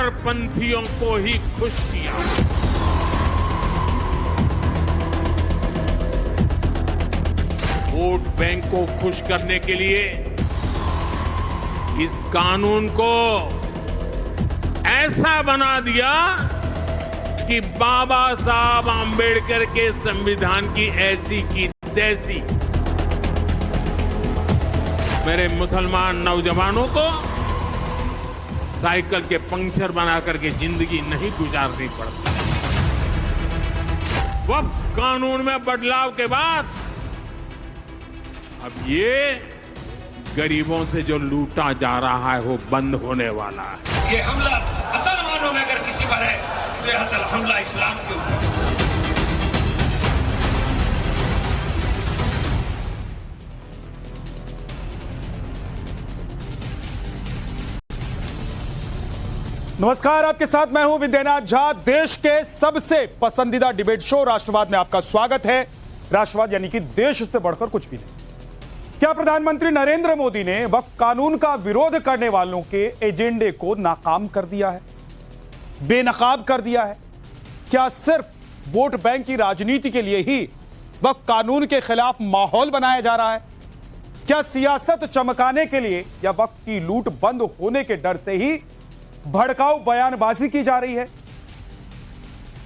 कट्टरपंथियों को ही खुश किया। वोट बैंक को खुश करने के लिए इस कानून को ऐसा बना दिया कि बाबा साहब आंबेडकर के संविधान की ऐसी की तैसी मेरे मुसलमान नौजवानों को साइकिल के पंक्चर बना करके जिंदगी नहीं गुजारनी पड़ती। वक्फ कानून में बदलाव के बाद अब ये गरीबों से जो लूटा जा रहा है वो बंद होने वाला है। ये हमला असल मानों में अगर किसी पर है तो ये असल हमला इस्लाम के ऊपर। नमस्कार, आपके साथ मैं हूं विद्यानाथ झा। देश के सबसे पसंदीदा डिबेट शो राष्ट्रवाद में आपका स्वागत है। राष्ट्रवाद यानी कि देश से बढ़कर कुछ भी नहीं। क्या प्रधानमंत्री नरेंद्र मोदी ने वक्फ कानून का विरोध करने वालों के एजेंडे को नाकाम कर दिया है, बेनकाब कर दिया है? क्या सिर्फ वोट बैंक की राजनीति के लिए ही वक्फ कानून के खिलाफ माहौल बनाया जा रहा है? क्या सियासत चमकाने के लिए या वक्फ की लूट बंद होने के डर से ही भड़काऊ बयानबाजी की जा रही है?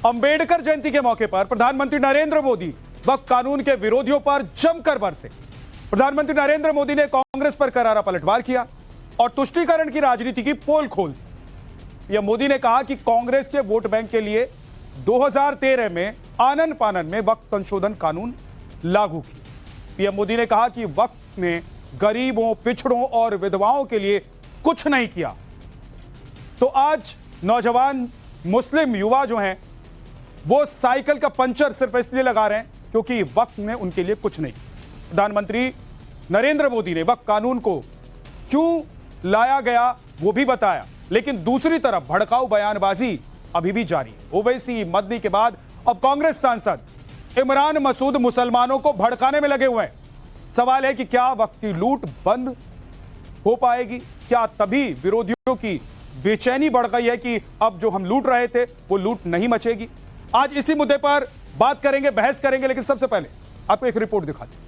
अंबेडकर जयंती के मौके पर प्रधानमंत्री नरेंद्र मोदी वक्फ कानून के विरोधियों पर जमकर बरसे। प्रधानमंत्री नरेंद्र मोदी ने कांग्रेस पर करारा पलटवार किया और तुष्टीकरण की राजनीति की पोल खोल दी। पीएम मोदी ने कहा कि कांग्रेस के वोट बैंक के लिए 2013 में आनन फानन में वक्फ संशोधन कानून लागू किया। पीएम मोदी ने कहा कि वक्फ ने गरीबों, पिछड़ों और विधवाओं के लिए कुछ नहीं किया। तो आज नौजवान मुस्लिम युवा जो हैं वो साइकिल का पंचर सिर्फ इसलिए लगा रहे हैं क्योंकि वक्फ ने उनके लिए कुछ नहीं। प्रधानमंत्री नरेंद्र मोदी ने वक्फ कानून को क्यों लाया गया वो भी बताया, लेकिन दूसरी तरफ भड़काऊ बयानबाजी अभी भी जारी है। ओवैसी, मदनी के बाद अब कांग्रेस सांसद इमरान मसूद मुसलमानों को भड़काने में लगे हुए हैं। सवाल है कि क्या वक्फ की लूट बंद हो पाएगी? क्या तभी विरोधियों की बेचैनी बढ़ गई है कि अब जो हम लूट रहे थे वो लूट नहीं मचेगी? आज इसी मुद्दे पर बात करेंगे, बहस करेंगे, लेकिन सबसे पहले आपको एक रिपोर्ट दिखाते हैं।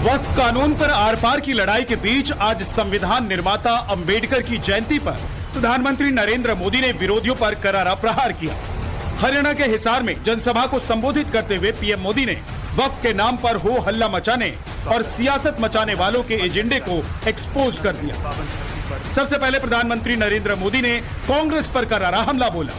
वक्फ कानून पर आर पार की लड़ाई के बीच आज संविधान निर्माता अंबेडकर की जयंती पर प्रधानमंत्री नरेंद्र मोदी ने विरोधियों पर करारा प्रहार किया। हरियाणा के हिसार में जनसभा को संबोधित करते हुए पीएम मोदी ने वक्फ के नाम पर हो हल्ला मचाने और सियासत मचाने वालों के एजेंडे को एक्सपोज कर दिया। सबसे पहले प्रधानमंत्री नरेंद्र मोदी ने कांग्रेस पर करारा हमला बोला।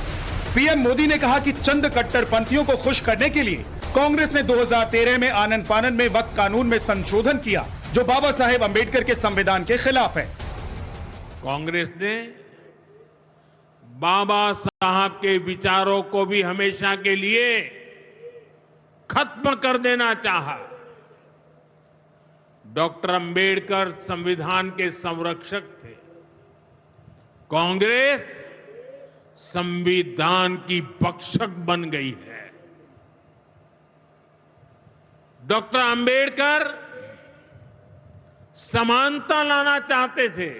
पीएम मोदी ने कहा कि चंद कट्टरपंथियों को खुश करने के लिए कांग्रेस ने 2013 में आनन फानन में वक्फ कानून में संशोधन किया जो बाबा साहेब अंबेडकर के संविधान के खिलाफ है। कांग्रेस ने बाबा साहब के विचारों को भी हमेशा के लिए खत्म कर देना चाहा। डॉक्टर अंबेडकर संविधान के संरक्षक थे। कांग्रेस संविधान की भक्षक बन गई है। डॉक्टर अंबेडकर समानता लाना चाहते थे,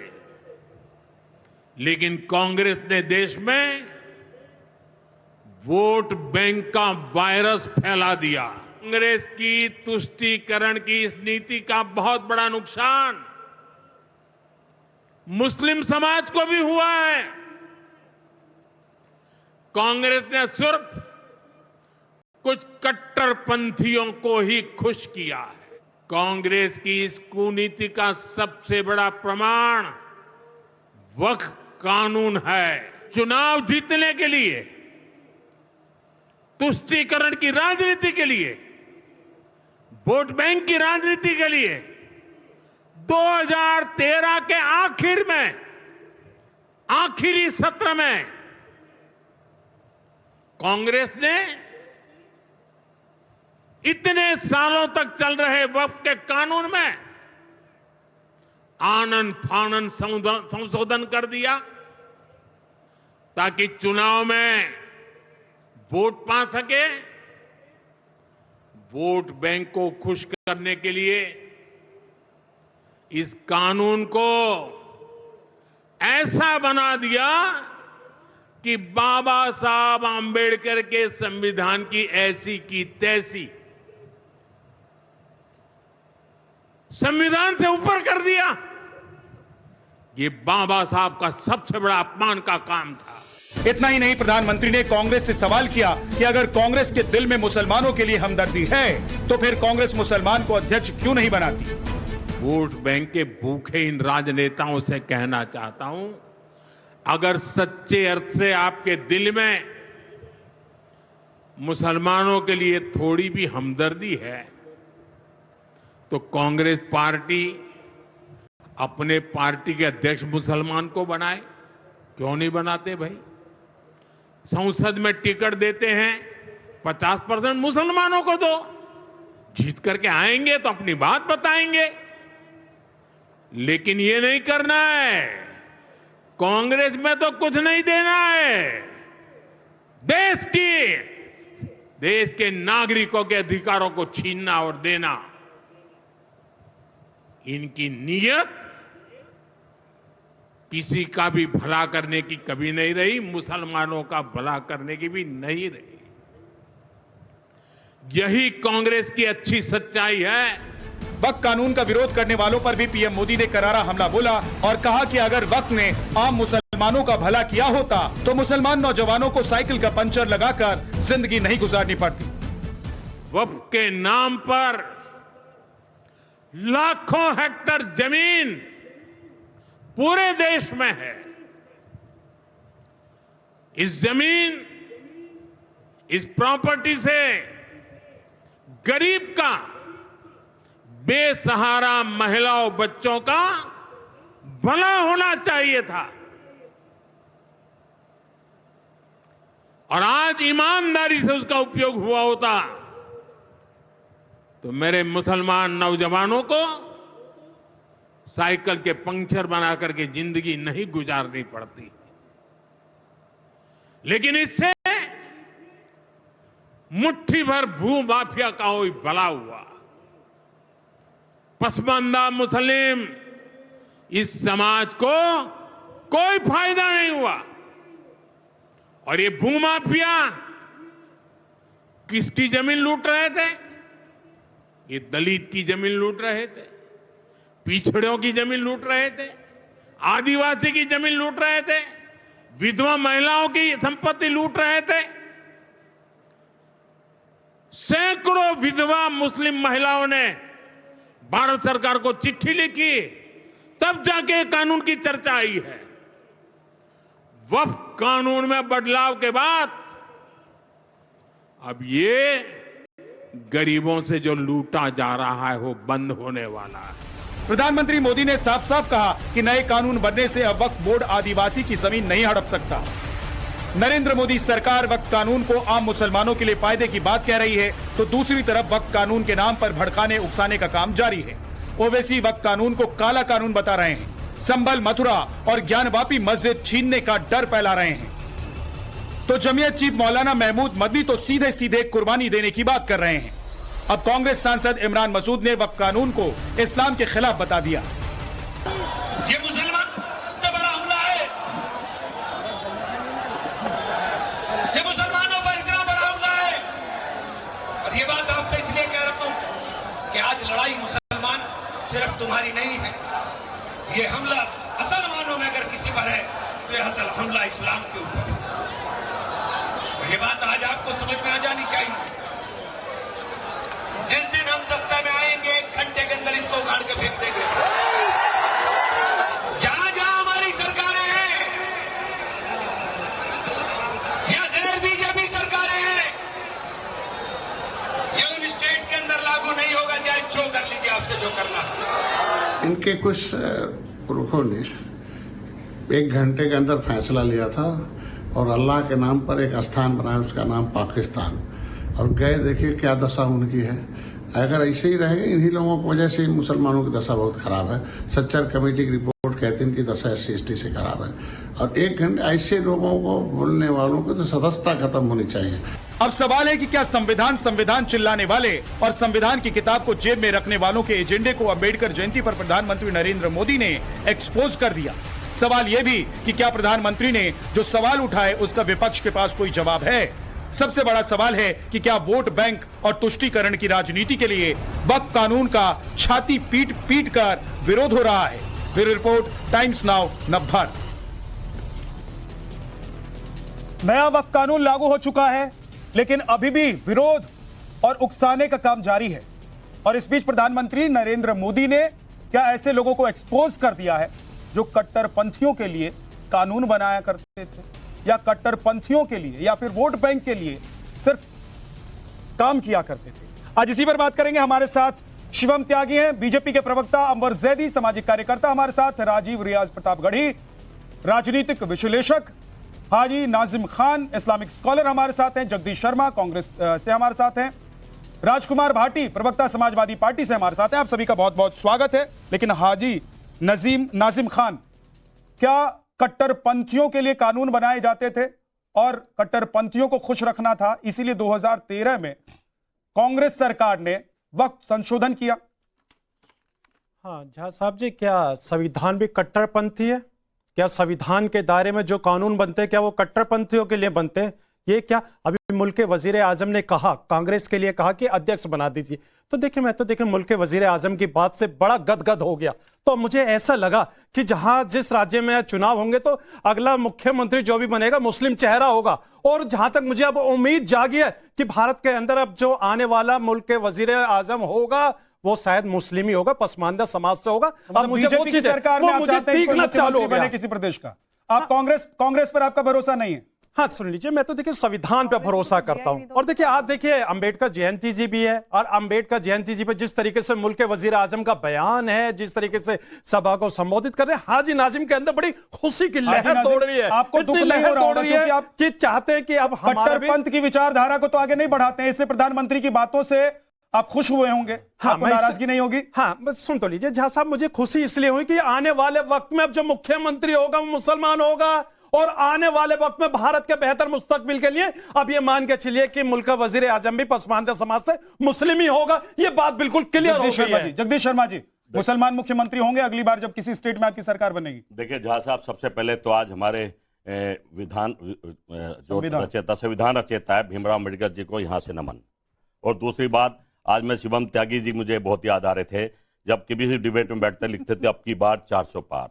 लेकिन कांग्रेस ने देश में वोट बैंक का वायरस फैला दिया। कांग्रेस की तुष्टीकरण की इस नीति का बहुत बड़ा नुकसान मुस्लिम समाज को भी हुआ है। कांग्रेस ने सिर्फ कुछ कट्टरपंथियों को ही खुश किया है। कांग्रेस की इस कुनीति का सबसे बड़ा प्रमाण वक्फ कानून है। चुनाव जीतने के लिए, तुष्टीकरण की राजनीति के लिए, वोट बैंक की राजनीति के लिए 2013 के आखिर में, आखिरी सत्र में कांग्रेस ने इतने सालों तक चल रहे वक्फ के कानून में आनन फानन संशोधन कर दिया ताकि चुनाव में वोट पा सके। वोट बैंक को खुश करने के लिए इस कानून को ऐसा बना दिया कि बाबा साहब आंबेडकर के संविधान की ऐसी की तैसी संविधान से ऊपर कर दिया। ये बाबा साहब का सबसे बड़ा अपमान का काम था। इतना ही नहीं, प्रधानमंत्री ने कांग्रेस से सवाल किया कि अगर कांग्रेस के दिल में मुसलमानों के लिए हमदर्दी है तो फिर कांग्रेस मुसलमान को अध्यक्ष क्यों नहीं बनाती। वोट बैंक के भूखे इन राजनेताओं से कहना चाहता हूं, अगर सच्चे अर्थ से आपके दिल में मुसलमानों के लिए थोड़ी भी हमदर्दी है तो कांग्रेस पार्टी अपने पार्टी के अध्यक्ष मुसलमान को बनाए। क्यों नहीं बनाते भाई? संसद में टिकट देते हैं 50% मुसलमानों को दो, जीत करके आएंगे तो अपनी बात बताएंगे। लेकिन ये नहीं करना है। कांग्रेस में तो कुछ नहीं देना है। देश के नागरिकों के अधिकारों को छीनना और देना, इनकी नीयत किसी का भी भला करने की कभी नहीं रही, मुसलमानों का भला करने की भी नहीं रही। यही कांग्रेस की अच्छी सच्चाई है। वक्फ कानून का विरोध करने वालों पर भी पीएम मोदी ने करारा हमला बोला और कहा कि अगर वक्फ ने आम मुसलमानों का भला किया होता तो मुसलमान नौजवानों को साइकिल का पंचर लगाकर जिंदगी नहीं गुजारनी पड़ती। वक्फ के नाम पर लाखों हेक्टेयर जमीन पूरे देश में है। इस जमीन, इस प्रॉपर्टी से गरीब का, बेसहारा महिलाओं बच्चों का भला होना चाहिए था। और आज ईमानदारी से उसका उपयोग हुआ होता तो मेरे मुसलमान नौजवानों को साइकिल के पंक्चर बना करके जिंदगी नहीं गुजारनी पड़ती। लेकिन इससे मुट्ठी भर भू माफिया का कोई भला हुआ। पसमानदा मुस्लिम इस समाज को कोई फायदा नहीं हुआ। और ये भूमाफिया किसकी जमीन लूट रहे थे? ये दलित की जमीन लूट रहे थे, पिछड़ों की जमीन लूट रहे थे, आदिवासी की जमीन लूट रहे थे, विधवा महिलाओं की संपत्ति लूट रहे थे। सैकड़ों विधवा मुस्लिम महिलाओं ने भारत सरकार को चिट्ठी लिखी, तब जाके कानून की चर्चा आई है। वक्फ कानून में बदलाव के बाद अब ये गरीबों से जो लूटा जा रहा है वो बंद होने वाला है। प्रधानमंत्री मोदी ने साफ साफ कहा कि नए कानून बनने से अब वक्फ बोर्ड आदिवासी की जमीन नहीं हड़प सकता। नरेंद्र मोदी सरकार वक्फ कानून को आम मुसलमानों के लिए फायदे की बात कह रही है तो दूसरी तरफ वक्फ कानून के नाम पर भड़काने उकसाने का काम जारी है। ओवैसी वक्फ कानून को काला कानून बता रहे हैं। संभल, मथुरा और ज्ञानवापी मस्जिद छीनने का डर फैला रहे हैं तो जमीयत चीफ मौलाना महमूद मदनी तो सीधे सीधे कुर्बानी देने की बात कर रहे हैं। अब कांग्रेस सांसद इमरान मसूद ने वक्फ कानून को इस्लाम के खिलाफ बता दिया। ये मुसलमान सबसे बड़ा हमला है। ये मुसलमानों पर इतना बड़ा हमला है। और ये बात आपसे इसलिए कह रहा हूं कि आज लड़ाई मुसलमान सिर्फ तुम्हारी नहीं है। ये हमला असल मानों में अगर किसी पर है तो यह असल हमला इस्लाम के ऊपर है। ये बात आज आपको समझ में आ जानी चाहिए। जिस दिन हम सत्ता में आएंगे 1 घंटे के अंदर इसको उखाड़ के फेंक देंगे। जहां जहां हमारी सरकारें हैं या गैर बीजेपी सरकारें हैं, ये उन स्टेट के अंदर लागू नहीं होगा। चाहे जो कर लीजिए, आपसे जो करना। इनके कुछ पुरखों ने 1 घंटे के अंदर फैसला लिया था और अल्लाह के नाम पर एक स्थान बनाया, उसका नाम पाकिस्तान, और गए देखिए क्या दशा उनकी है। अगर ऐसे ही रहेगा, इन्हीं लोगों की वजह से मुसलमानों की दशा बहुत खराब है। सच्चर कमेटी की रिपोर्ट कहती है इनकी दशा SC/ST से खराब है। और 1 घंटे ऐसे लोगों को बोलने वालों को तो सदस्यता खत्म होनी चाहिए। अब सवाल है कि क्या संविधान संविधान चिल्लाने वाले और संविधान की किताब को जेब में रखने वालों के एजेंडे को अंबेडकर जयंती पर प्रधानमंत्री नरेंद्र मोदी ने एक्सपोज कर दिया। सवाल यह भी कि क्या प्रधानमंत्री ने जो सवाल उठाए उसका विपक्ष के पास कोई जवाब है। सबसे बड़ा सवाल है कि क्या वोट बैंक और तुष्टीकरण की राजनीति के लिए वक्फ कानून का छाती पीट पीट कर विरोध हो रहा है। Bureau report, times now Navbharat. नया वक्फ कानून लागू हो चुका है, लेकिन अभी भी विरोध और उकसाने का काम जारी है। और इस बीच प्रधानमंत्री नरेंद्र मोदी ने क्या ऐसे लोगों को एक्सपोज कर दिया है जो कट्टरपंथियों के लिए कानून बनाया करते थे, या कट्टरपंथियों के लिए या फिर वोट बैंक के लिए सिर्फ काम किया करते थे। आज इसी पर बात करेंगे। हमारे साथ शिवम त्यागी हैं, बीजेपी के प्रवक्ता अंबर जैदी, सामाजिक कार्यकर्ता, हमारे साथ राजीव रियाज प्रतापगढ़ी, राजनीतिक विश्लेषक, हाजी नाजिम खान, इस्लामिक स्कॉलर हमारे साथ हैं, जगदीश शर्मा कांग्रेस से हमारे साथ हैं, राजकुमार भाटी प्रवक्ता समाजवादी पार्टी से हमारे साथ हैं। आप सभी का बहुत बहुत स्वागत है। लेकिन हाजी नाजिम खान, क्या कट्टरपंथियों के लिए कानून बनाए जाते थे और कट्टरपंथियों को खुश रखना था, इसीलिए 2013 में कांग्रेस सरकार ने वक्फ संशोधन किया? हाँ झा साहब जी, क्या संविधान भी कट्टरपंथी है? क्या संविधान के दायरे में जो कानून बनते हैं क्या वो कट्टरपंथियों के लिए बनते हैं? ये क्या अभी मुल्क के वजीर आजम ने कहा, कांग्रेस के लिए कहा कि अध्यक्ष बना दीजिए, तो देखिए मैं तो मुल्क के वजीर आजम की बात से बड़ा गदगद हो गया। तो मुझे ऐसा लगा कि जहां जिस राज्य में चुनाव होंगे तो अगला मुख्यमंत्री जो भी बनेगा मुस्लिम चेहरा होगा। और जहां तक मुझे अब उम्मीद जागी है कि भारत के अंदर अब जो आने वाला मुल्क के वजीर आजम होगा वो शायद मुस्लिम ही होगा, पसमानदा समाज से होगा। अब मुझे वो चीज सरकार में मुझे दिखना चालू हो गया किसी प्रदेश का। आप कांग्रेस पर आपका भरोसा नहीं है? हाँ सुन लीजिए, मैं तो देखिए संविधान पे भरोसा करता हूं। और देखिए आज देखिए अंबेडकर जयंती जी भी है, और अंबेडकर जयंती जी पे जिस तरीके से मुल्क के वजीर आजम का बयान है, जिस तरीके से सभा को संबोधित कर रहे हैं, हाजी नाजिम के अंदर बड़ी खुशी की लहर दौड़ रही है। आपको दुख लहर दौड़ रही है आप कि चाहते हैं कि अब कट्टरपंथ की विचारधारा को तो आगे नहीं बढ़ाते हैं, इसलिए प्रधानमंत्री की बातों से आप खुश हुए होंगे। हाँ, नाराजगी नहीं होगी? हाँ बस सुन तो लीजिए झा साहब, मुझे खुशी इसलिए हुई कि आने वाले वक्त में अब जो मुख्यमंत्री होगा वो मुसलमान होगा, और आने वाले वक्त में भारत के बेहतर मुस्तकबिल के लिए अब ये मान के चलिए कि मुल्क का वजीर आजम भी पसमानदा समाज से मुस्लिम ही होगा। ये बात बिल्कुल क्लियर हो गई है। जगदीश शर्मा जी, मुसलमान मुख्यमंत्री होंगे अगली बार जब किसी स्टेट में आपकी सरकार बनेगी? देखिए झा साहब, सबसे पहले तो आज हमारे संविधान रचेता है भीमराव अम्बेडकर जी को यहाँ से नमन। और दूसरी बात, आज में शिवम त्यागी जी मुझे बहुत याद आ रहे थे, जब किसी भी डिबेट में बैठते लिखते थे अब की बार 400 पार।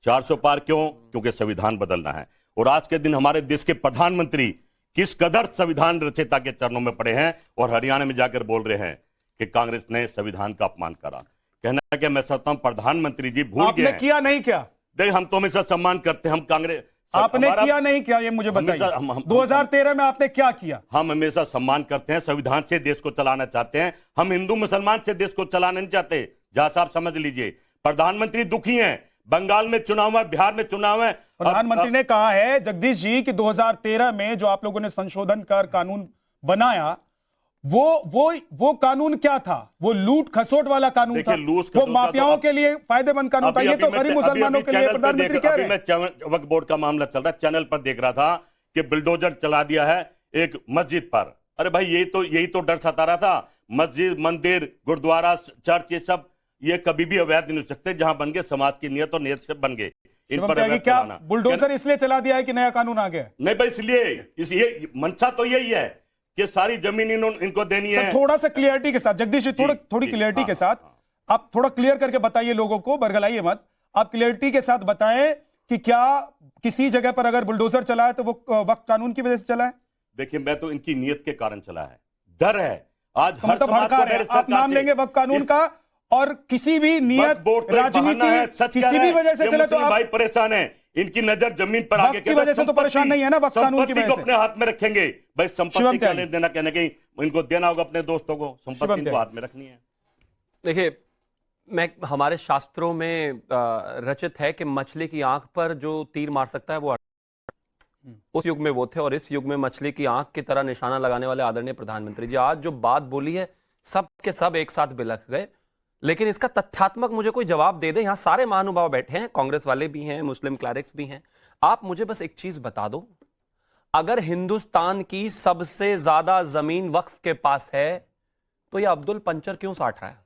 400 पार क्यों? क्योंकि संविधान बदलना है। और आज के दिन हमारे देश के प्रधानमंत्री किस कदर संविधान रचयिता के चरणों में पड़े हैं और हरियाणा में जाकर बोल रहे हैं कि कांग्रेस ने संविधान का अपमान करा। कहना है कि मैं समझता हूं प्रधानमंत्री जी भूल गए। आपने किया नहीं क्या? देख, हम तो हमेशा सम्मान करते हैं, हम कांग्रेस। आपने किया नहीं क्या, ये मुझे बताइए। 2013 में आपने क्या किया? हम हमेशा सम्मान करते हैं, संविधान से देश को चलाना चाहते हैं। हम हिंदू मुसलमान से देश को चलाना नहीं चाहते। जहां साहब समझ लीजिए, प्रधानमंत्री दुखी हैं, बंगाल में चुनाव है, बिहार में चुनाव है। प्रधानमंत्री ने कहा है जगदीश जी कि 2013 में जो आप लोगों ने संशोधन कर कानून बनाया वो कानून क्या था? वो लूट खसोट वाला कानून था, वो माफियाओं के लिए फायदेमंद कानून था। ये तो गरीब मुसलमानों के लिए प्रधानमंत्री कह रहे हैं। मैं वक्फ बोर्ड का मामला चल रहा है, चैनल पर देख रहा था कि बुलडोजर चला दिया है एक मस्जिद पर। अरे भाई, यही तो डर सता रहा था। मस्जिद, मंदिर, गुरुद्वारा, चर्च, ये सब ये कभी भी अवैध नहीं हो सकते। जहां बन गए समाज की नियत और नियत से बन गए। इन पर क्या बुलडोजर इसलिए चला दिया है कि नया कानून आ गया? नहीं भाई, इसलिए मंशा तो यही है कि सारी जमीन इनको देनी है। थोड़ा सा क्लियरिटी के साथ जगदीश जी, थोड़ी क्लियरिटी के साथ आप थोड़ा क्लियर करके बताइए, लोगों को बरगलाइए मत। आप क्लियरिटी के साथ बताएं कि क्या किसी जगह पर अगर बुलडोजर चला है तो वो वक्फ कानून की वजह से चला है? देखिए, मैं तो इनकी नियत के कारण चला है। डर है आज हर समाज को। आप नाम लेंगे वक्फ कानून का, और किसी भी नियत, राजनीति, किसी भी वजह से चले तो भाई परेशान है। इनकी नजर जमीन पर आगे की वजह से तो परेशान नहीं है ना, वक्फ कानून की वजह से अपने हाथ में रखेंगे। भाई संपत्ति का लेन देना कहने की इनको देना होगा, अपने दोस्तों को संपत्ति इनको हाथ में रखनी है। देखिए, हमारे शास्त्रों में रचित है कि मछली की आंख पर जो तीर मार सकता है वो उस युग में वो थे, और इस युग में मछली की आंख की तरह निशाना लगाने वाले आदरणीय प्रधानमंत्री जी आज जो बात बोली है सब के सब एक साथ बिलख गए। लेकिन इसका तथ्यात्मक मुझे कोई जवाब दे दे। यहां सारे महानुभाव बैठे हैं, कांग्रेस वाले भी हैं, मुस्लिम क्लैरिक्स भी हैं। आप मुझे बस एक चीज बता दो, अगर हिंदुस्तान की सबसे ज्यादा जमीन वक्फ के पास है तो यह अब्दुल पंचर क्यों साट रहा है?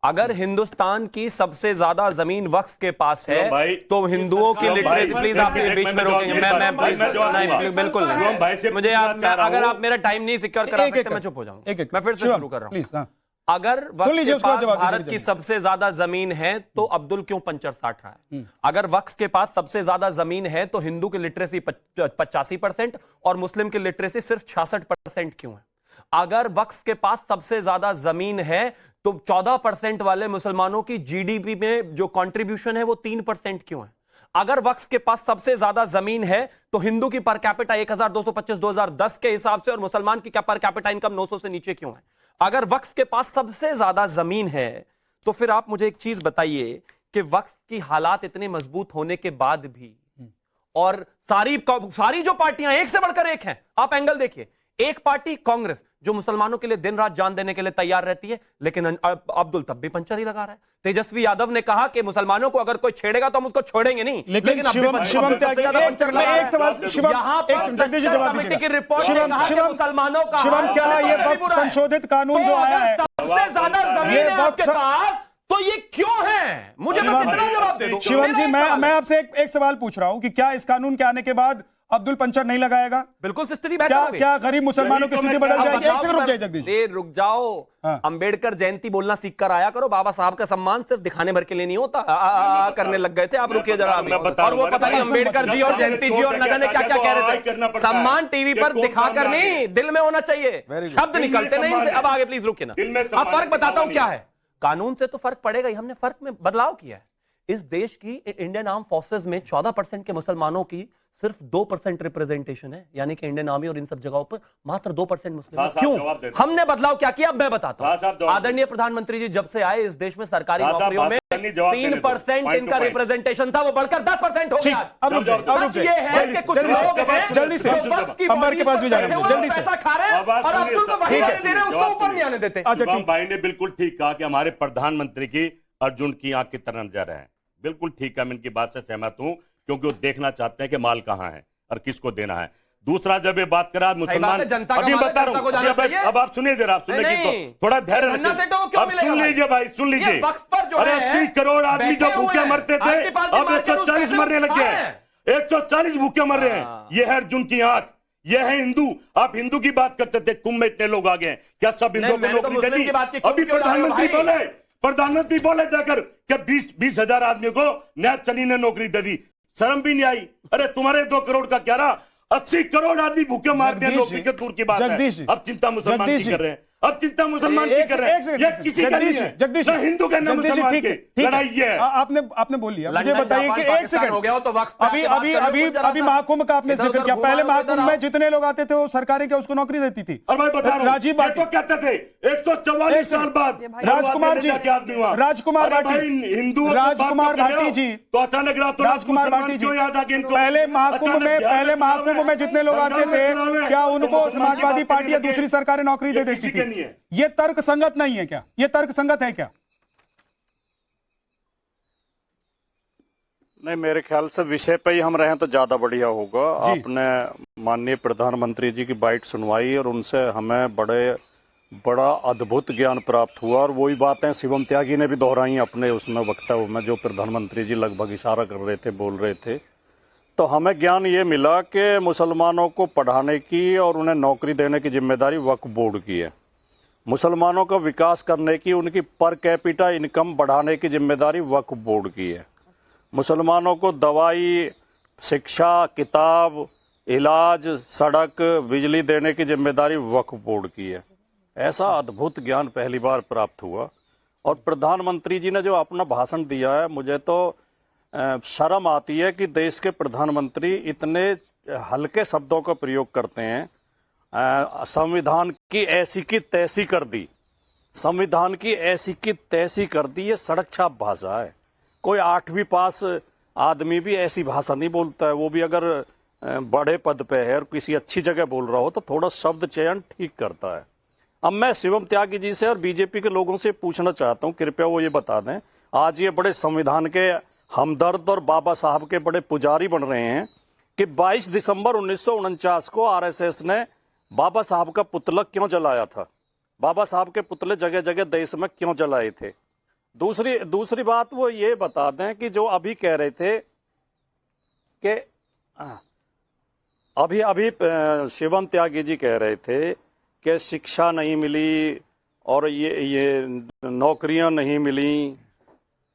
अगर हिंदुस्तान की सबसे ज्यादा जमीन वक्फ के पास है भाई, तो हिंदुओं की लिटरेसी, प्लीज आप बीच में रोकेंगे, मैं बिल्कुल नहीं, मुझे अगर आप मेरा टाइम नहीं सिक्योर करा सकते मैं चुप हो जाऊंगा। मैं फिर से शुरू कर रहा हूं। अगर वक्फ के पास भारत की सबसे ज्यादा जमीन है तो अब्दुल क्यों पंचर साट रहा है? अगर वक्फ के पास सबसे ज्यादा जमीन है तो हिंदू की लिटरेसी 85% और मुस्लिम की लिटरेसी सिर्फ 66% क्यों है? अगर वक्फ के पास सबसे ज्यादा जमीन है तो 14% वाले मुसलमानों की जीडीपी में जो कंट्रीब्यूशन है वो 3% क्यों है? अगर वक्फ के पास सबसे ज्यादा जमीन है तो हिंदू की पर कैपिटा 1225 2010 के हिसाब से और मुसलमान की पर कैपिटा इनकम 900 से नीचे क्यों है? अगर वक्फ के पास सबसे ज्यादा जमीन है तो फिर आप मुझे एक चीज बताइए कि वक्फ की हालात इतने मजबूत होने के बाद भी और सारी जो पार्टियां एक से बढ़कर एक हैं, आप एंगल देखिए, एक पार्टी कांग्रेस जो मुसलमानों के लिए दिन रात जान देने के लिए तैयार रहती है, लेकिन अब्दुल तब भी पंचर ही लगा रहा है। तेजस्वी यादव ने कहा कि मुसलमानों को अगर कोई छेड़ेगा तो हम उसको छोड़ेंगे नहीं, लेकिन शिवम त्यागी एक सवाल, कमेटी की रिपोर्ट मुसलमानों का शिवम, क्या ये वक्फ संशोधित कानून जो आया है सबसे ज्यादा जमीन है आपके पास तो ये क्यों है? मुझे कितना जवाब दे दो। शिवम जी, मैं आपसे एक सवाल पूछ रहा हूं कि क्या इस कानून के आने के बाद अब्दुल पंचर नहीं लगाएगा? बिल्कुल स्थिति बेहतर होगी। क्या गरीब मुसलमानों की स्थिति बदल जाएगी? एक सेकंड रुक जाइए जगदीश, रुक जाओ। हाँ। अंबेडकर जयंती बोलना सीख कर आया करो। बाबा साहब का सम्मान सिर्फ दिखाने भर के लिए नहीं होता। करने लग गए थे आप, रुकिए जरा। और वो पता नहीं अंबेडकर जी और जयंती जी और न जाने क्या क्या कह रहे थे। सम्मान टीवी पर दिखाकर नहीं, दिल में होना चाहिए, शब्द निकलते नहीं। अब आगे प्लीज रुकिए ना। अब फर्क बताता हूं क्या है। कानून से तो फर्क पड़ेगा ही, हमने फर्क में बदलाव किया है। इस देश की इंडियन आर्म फोर्सेस में 14% के मुसलमानों की सिर्फ 2% रिप्रेजेंटेशन है, यानी कि इंडियन आर्मी और इन सब जगहों पर मात्र 2% मुस्लिम। क्यों? हमने बदलाव क्या किया अब मैं बताता हूं। आदरणीय प्रधानमंत्री जी जब से आए इस देश में सरकारी नौकरियों में 3% इनका रिप्रेजेंटेशन था, वो बढ़कर 10% हो गया। सच ये है कि कुछ लोग जल्दी से अंबर के पास भी जाना, जल्दी से पैसा खा रहे हैं और अब्दुल को वही दे रहे हैं, उसको ऊपर नहीं आने देते। भाई ने बिल्कुल ठीक कहा कि हमारे प्रधानमंत्री की अर्जुन की आंख की तरह नजर है। बिल्कुल ठीक है, मैं इनकी बात से सहमत हूं, क्योंकि वो देखना चाहते हैं कि माल कहां है और किसको देना है। दूसरा, जब ये बात करा मुसलमान, अभी बता रहा हूं, अब आप सुनिए जरा, आप सुनिए तो थोड़ा धैर्य रखिए। अब सुन लीजिए भाई, सुन लीजिए। अरे 80 करोड़ आदमी जो भूखे मरते थे, अब 140 मरने लग गए। 140 भूखे मर रहे हैं। ये है अर्जुन की आंख, ये है हिंदू। आप हिंदू की बात करते थे, कुंभ में इतने लोग आ गए, क्या सब हिंदुओं को नौकरी दे दी? अभी प्रधानमंत्री बोले जाकर कि 20,000 आदमियों को नैब चनी ने नौकरी दे दी। शर्म भी नहीं आई? अरे तुम्हारे 2 करोड़ का क्या रहा? 80 करोड़ आदमी भूखे मारते हैं, नौकरी के दूर की बात है। अब चिंता मुसलमान की कर रहे हैं, अब चिंता मुसलमान की कर रहे हैं। ये किसी का नहीं है, जगदीश हिंदू के नाम मुसलमान की लड़ाई है। आपने बोल लिया, मुझे बताइए कि एक सेकंड हो गया तो अभी महाकुंभ का आपने जिक्र किया। पहले महाकुंभ में जितने लोग आते थे वो सरकारें क्या उसको नौकरी देती थी? और मैं बता रहा हूं, राजीव भाटी तो कहते थे 144 साल बाद राजकुमार जी, राजकुमार भाटी जी, तो अचानक राजकुमार भाटी जी याद आ गया इनको? पहले महाकुंभ में जितने लोग आते थे क्या उनको समाजवादी पार्टी या दूसरी सरकारें नौकरी दे देती थी? ये तर्क संगत नहीं है क्या? ये तर्क संगत है क्या? नहीं, मेरे ख्याल से विषय पे ही हम रहें तो ज्यादा बढ़िया होगा। आपने माननीय प्रधानमंत्री जी की बाइट सुनवाई और उनसे हमें बड़ा अद्भुत ज्ञान प्राप्त हुआ। और वही बातें शिवम त्यागी ने भी दोहराई अपने उसमें वक्तव्य में, जो प्रधानमंत्री जी लगभग इशारा कर रहे थे, बोल रहे थे। तो हमें ज्ञान ये मिला कि मुसलमानों को पढ़ाने की और उन्हें नौकरी देने की जिम्मेदारी वक्फ बोर्ड की है। मुसलमानों का विकास करने की, उनकी पर कैपिटा इनकम बढ़ाने की जिम्मेदारी वक्फ बोर्ड की है। मुसलमानों को दवाई, शिक्षा, किताब, इलाज, सड़क, बिजली देने की जिम्मेदारी वक्फ बोर्ड की है। ऐसा अद्भुत ज्ञान पहली बार प्राप्त हुआ। और प्रधानमंत्री जी ने जो अपना भाषण दिया है, मुझे तो शर्म आती है कि देश के प्रधानमंत्री इतने हल्के शब्दों का प्रयोग करते हैं। संविधान की ऐसी की तैसी कर दी, संविधान की ऐसी की तैसी कर दी, ये सड़क छाप भाषा है। कोई 8वीं पास आदमी भी ऐसी भाषा नहीं बोलता है। वो भी अगर बड़े पद पे है और किसी अच्छी जगह बोल रहा हो तो थोड़ा शब्द चयन ठीक करता है। अब मैं शिवम त्यागी जी से और बीजेपी के लोगों से पूछना चाहता हूं, कृपया वो ये बता दें, आज ये बड़े संविधान के हमदर्द और बाबा साहब के बड़े पुजारी बन रहे हैं कि 22 दिसंबर 1949 को आरएसएस ने बाबा साहब का पुतला क्यों जलाया था? बाबा साहब के पुतले जगह जगह देश में क्यों जलाए थे? दूसरी बात वो ये बता दें कि जो अभी कह रहे थे कि अभी शिवम त्यागी जी कह रहे थे कि शिक्षा नहीं मिली और ये नौकरियां नहीं मिली,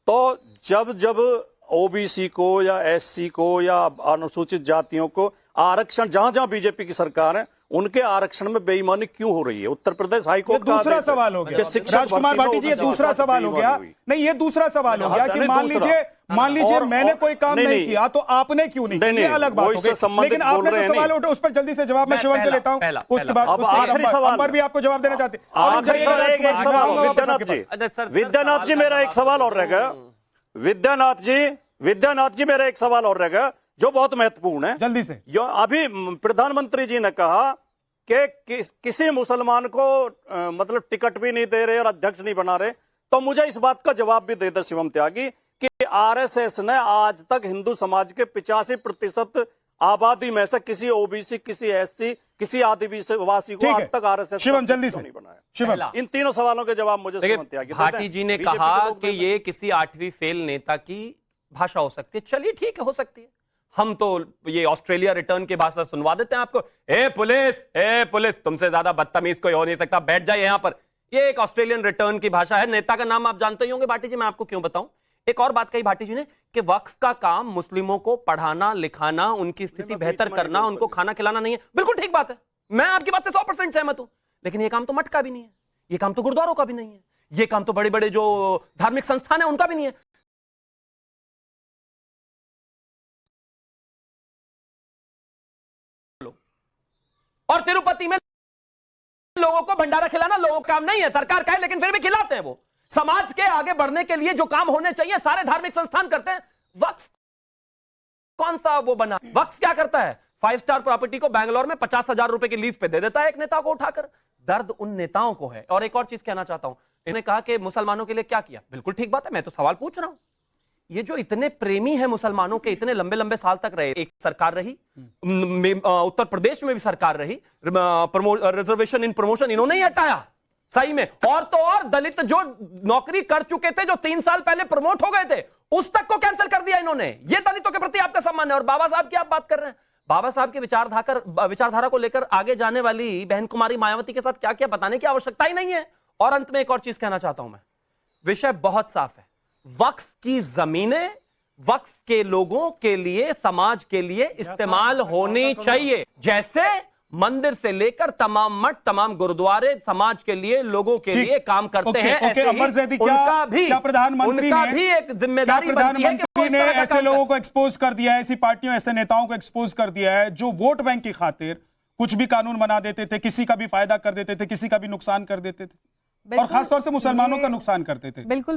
तो जब ओबीसी को या एससी को या अनुसूचित जातियों को आरक्षण, जहां बीजेपी की सरकार है उनके आरक्षण में बेईमानी क्यों हो रही है? उत्तर प्रदेश हाईकोर्ट का दूसरा सवाल हो गया राजकुमार भाटी जी, ये दूसरा सवाल हो गया। नहीं, ये दूसरा सवाल हो गया कि मान लीजिए मैंने कोई काम नहीं किया तो आपने क्यों नहीं किया, ये अलग बात हो गई। लेकिन आपने जो सवाल उठा उस पर जल्दी से जवाब मैं शिवम से लेता हूं, उसके बाद आखिरी सवाल पर भी आपको जवाब देना चाहते हैं। विद्यानाथ जी मेरा एक सवाल और रह गया, विद्यानाथ जी मेरा एक सवाल और रह गया जो बहुत महत्वपूर्ण है, जल्दी से। अभी प्रधानमंत्री जी ने कहा कि किसी मुसलमान को मतलब टिकट भी नहीं दे रहे और अध्यक्ष नहीं बना रहे, तो मुझे इस बात का जवाब भी दे दे शिवम त्यागी कि आरएसएस ने आज तक हिंदू समाज के 85% आबादी में से किसी ओबीसी, किसी एससी, किसी आदिवासी को आज तक आरएसएस शिवम जल्दी से नहीं बनाया। शिवम, इन तीनों सवालों के जवाब मुझे शिवम त्यागी भाटी जी ने कहा कि ये किसी 8वीं फेल नेता की भाषा हो सकती है। चलिए ठीक है, हो सकती है। हम तो ये ऑस्ट्रेलिया रिटर्न की भाषा सुनवा देते हैं आपको। ए पुलिस तुमसे ज्यादा बदतमीज कोई हो नहीं सकता, बैठ जाए यहां पर। ये एक ऑस्ट्रेलियन रिटर्न की भाषा है। नेता का नाम आप जानते ही होंगे भाटी जी, मैं आपको क्यों बताऊं। एक और बात कही भाटी जी ने कि वक्फ का काम मुस्लिमों को पढ़ाना लिखाना, उनकी स्थिति बेहतर करना, उनको खाना खिलाना नहीं है। बिल्कुल ठीक बात है, मैं आपकी बात से 100% सहमत हूं। लेकिन यह काम तो मठ का भी नहीं है, यह काम तो गुरुद्वारों का भी नहीं है, यह काम तो बड़े बड़े जो धार्मिक संस्थान है उनका भी नहीं है। और तिरुपति में लोगों को भंडारा खिलाना लोगों का काम नहीं है, सरकार का है, लेकिन फिर भी खिलाते हैं। वो समाज के आगे बढ़ने के लिए जो काम होने चाहिए सारे धार्मिक संस्थान करते हैं। वक्फ कौन सा वो बना? वक्फ क्या करता है? 5 स्टार प्रॉपर्टी को बैंगलोर में 50,000 रुपए की लीज पे दे देता है एक नेता को उठाकर। दर्द उन नेताओं को है। और एक और चीज कहना चाहता हूं, इन्होंने कहा कि मुसलमानों के लिए क्या किया। बिल्कुल ठीक बात है, मैं तो सवाल पूछ रहा हूं। ये जो इतने प्रेमी हैं मुसलमानों के, इतने लंबे लंबे साल तक रहे, एक सरकार रही, उत्तर प्रदेश में भी सरकार रही, रिजर्वेशन इन प्रमोशन इन्होंने ही हटाया सही में। और तो और दलित जो नौकरी कर चुके थे, जो 3 साल पहले प्रमोट हो गए थे, उस तक को कैंसिल कर दिया इन्होंने। ये दलितों के प्रति आपका सम्मान है। और बाबा साहब की आप बात कर रहे हैं, बाबा साहब की विचारधारा को लेकर आगे जाने वाली बहन कुमारी मायावती के साथ क्या क्या बताने की आवश्यकता ही नहीं है। और अंत में एक और चीज कहना चाहता हूं मैं, विषय बहुत साफ है। वक्फ की जमीनें वक्फ के लोगों के लिए, समाज के लिए इस्तेमाल होनी चाहिए। जैसे मंदिर से लेकर तमाम मठ, तमाम गुरुद्वारे समाज के लिए, लोगों के लिए काम करते हैं। ऐसे ही उनका भी एक जिम्मेदारी बनती है कि प्रधानमंत्री ने ऐसे लोगों को एक्सपोज कर दिया है, ऐसी पार्टियों, ऐसे नेताओं को एक्सपोज कर दिया है जो वोट बैंक की खातिर कुछ भी कानून बना देते थे, किसी का भी फायदा कर देते थे, किसी का भी नुकसान कर देते थे, और खासतौर से मुसलमानों का नुकसान करते थे। बिल्कुल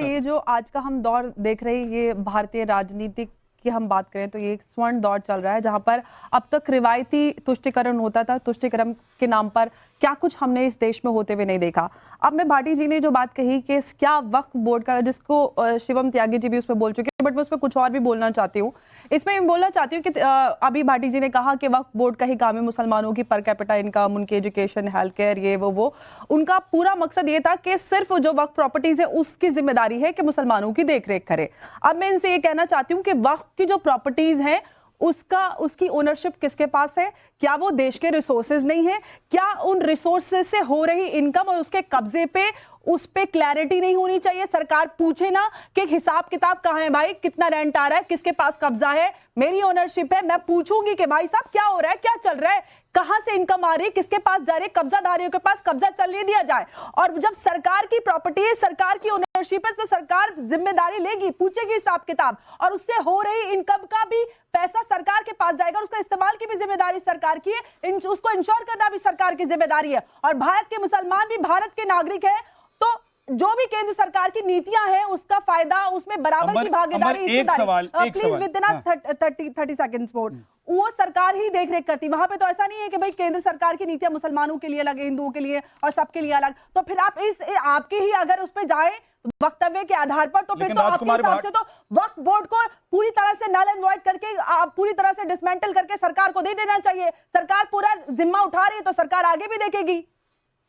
ये जो आज का हम दौर देख रहे हैं, ये भारतीय राजनीति की हम बात करें तो ये एक स्वर्ण दौर चल रहा है, जहां पर अब तक रिवायती तुष्टिकरण होता था। तुष्टिकरण के नाम पर क्या कुछ हमने इस देश में होते हुए नहीं देखा। अब मैं भाटी जी ने जो बात कही कि क्या वक्फ बोर्ड का, जिसको शिवम त्यागी जी भी उस पर बोल चुके हैं, बट मैं उस पर कुछ और भी बोलना चाहती हूँ। इसमें मैं बोलना चाहती हूँ कि अभी भाटी जी ने कहा कि वक्फ बोर्ड का ही काम है मुसलमानों की पर कैपिटा इनकम, उनकी एजुकेशन, हेल्थ केयर, ये वो। उनका पूरा मकसद ये था कि सिर्फ जो वक्फ प्रॉपर्टीज है उसकी जिम्मेदारी है कि मुसलमानों की देखरेख करे। अब मैं इनसे ये कहना चाहती हूँ कि वक्फ की जो प्रॉपर्टीज हैं उसकी ओनरशिप किसके पास है? क्या वो देश के रिसोर्सेज नहीं है? क्या उन रिसोर्सेज से हो रही इनकम और उसके कब्जे पे, उस पे क्लैरिटी नहीं होनी चाहिए? सरकार पूछे ना कि हिसाब किताब कहां है भाई, कितना रेंट आ रहा है, किसके पास कब्जा है, मेरी ओनरशिप है। मैं पूछूंगी कि भाई साहब क्या हो रहा है, क्या चल रहा है, कहां से इनकम आ रही है, किसके पास जा रही है, कब्जाधारियों के पास कब्जा चलने दिया जाए। और जब सरकार की प्रॉपर्टी है, सरकार की ओनरशिप है, तो सरकार जिम्मेदारी लेगी, पूछेगी हिसाब किताब, और उससे हो रही इनकम का भी पैसा सरकार के पास जाएगा। उसका इस्तेमाल की भी जिम्मेदारी सरकार की है, उसको इंश्योर करना भी सरकार की जिम्मेदारी है। और भारत के मुसलमान भी भारत के नागरिक है, तो जो भी केंद्र सरकार की नीतियां हैं उसका फायदा, उसमें बराबर की भागीदारी। प्लीज विद 30 सेकंड्स मोर। वो सरकार ही देख रेख करती। वहां पे तो ऐसा नहीं है कि भाई केंद्र सरकार की नीतियां मुसलमानों के लिए अलग, हिंदुओं के लिए और सबके लिए अलग। तो फिर आप आपकी ही अगर उस पर जाए वक्तव्य के आधार पर, तो फिर तो आपके हिसाब से तो वक्फ बोर्ड को पूरी तरह से नल एंड वॉइड करके, पूरी तरह से डिसमेंटल करके सरकार को दे देना चाहिए। सरकार पूरा जिम्मा उठा रही है तो सरकार आगे भी देखेगी।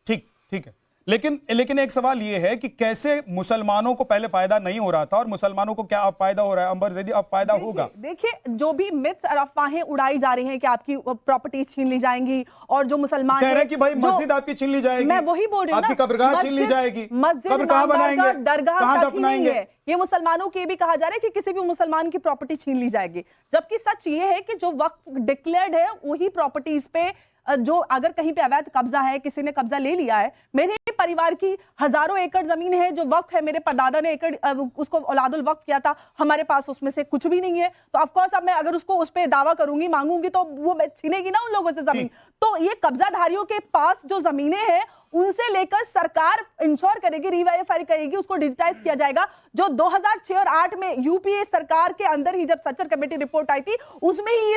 ठीक है, लेकिन एक सवाल ये है कि कैसे मुसलमानों को पहले फायदा नहीं हो रहा था और मुसलमानों को क्या अब फायदा हो रहा है? अंबर ज़ैदी, अब फायदा होगा? देखिए, जो भी मिथ्स और अफवाहें उड़ाई जा रही हैं कि आपकी प्रॉपर्टीज छीन ली जाएंगी और जो मुसलमान कह रहे हैं कि भाई मस्जिद आपकी छीन ली जाएगी, मैं वही बोल रही हूँ, आपकी कब्रगाह छीन ली जाएगी, मस्जिद कब्र कहाँ बनाएंगे, दरगाह कहाँ तक ही नहीं दफनाएंगे? है। ये मुसलमानों की भी कहा जा रहा है कि किसी भी मुसलमान की प्रॉपर्टी छीन ली जाएगी, जबकि सच ये है कि जो वक्फ डिक्लेयर्ड है वही प्रॉपर्टीज पे जो अगर कहीं पे अवैध कब्जा है, किसी ने कब्जा ले लिया है, मेरे परिवार की हजारों एकड़ जमीन है जो वक्फ है, मेरे परदादा ने एकड़ उसको औलादुल वक्फ किया था, हमारे पास उसमें से कुछ भी नहीं है, तो ऑफ कोर्स अब मैं अगर उसको उस पे दावा करूंगी, मांगूंगी, तो वो छीनेगी ना उन लोगों से जमीन। तो ये कब्जाधारियों के पास जो जमीनें हैं उनसे लेकर सरकार इंश्योर करेगी, रीवेरीफाई करेगी, उसको डिजिटाइज किया जाएगा। जो 2006 और 8 में यूपीए सरकार के अंदर ही जब सच्चर कमेटी रिपोर्ट आई थी, उसमें ही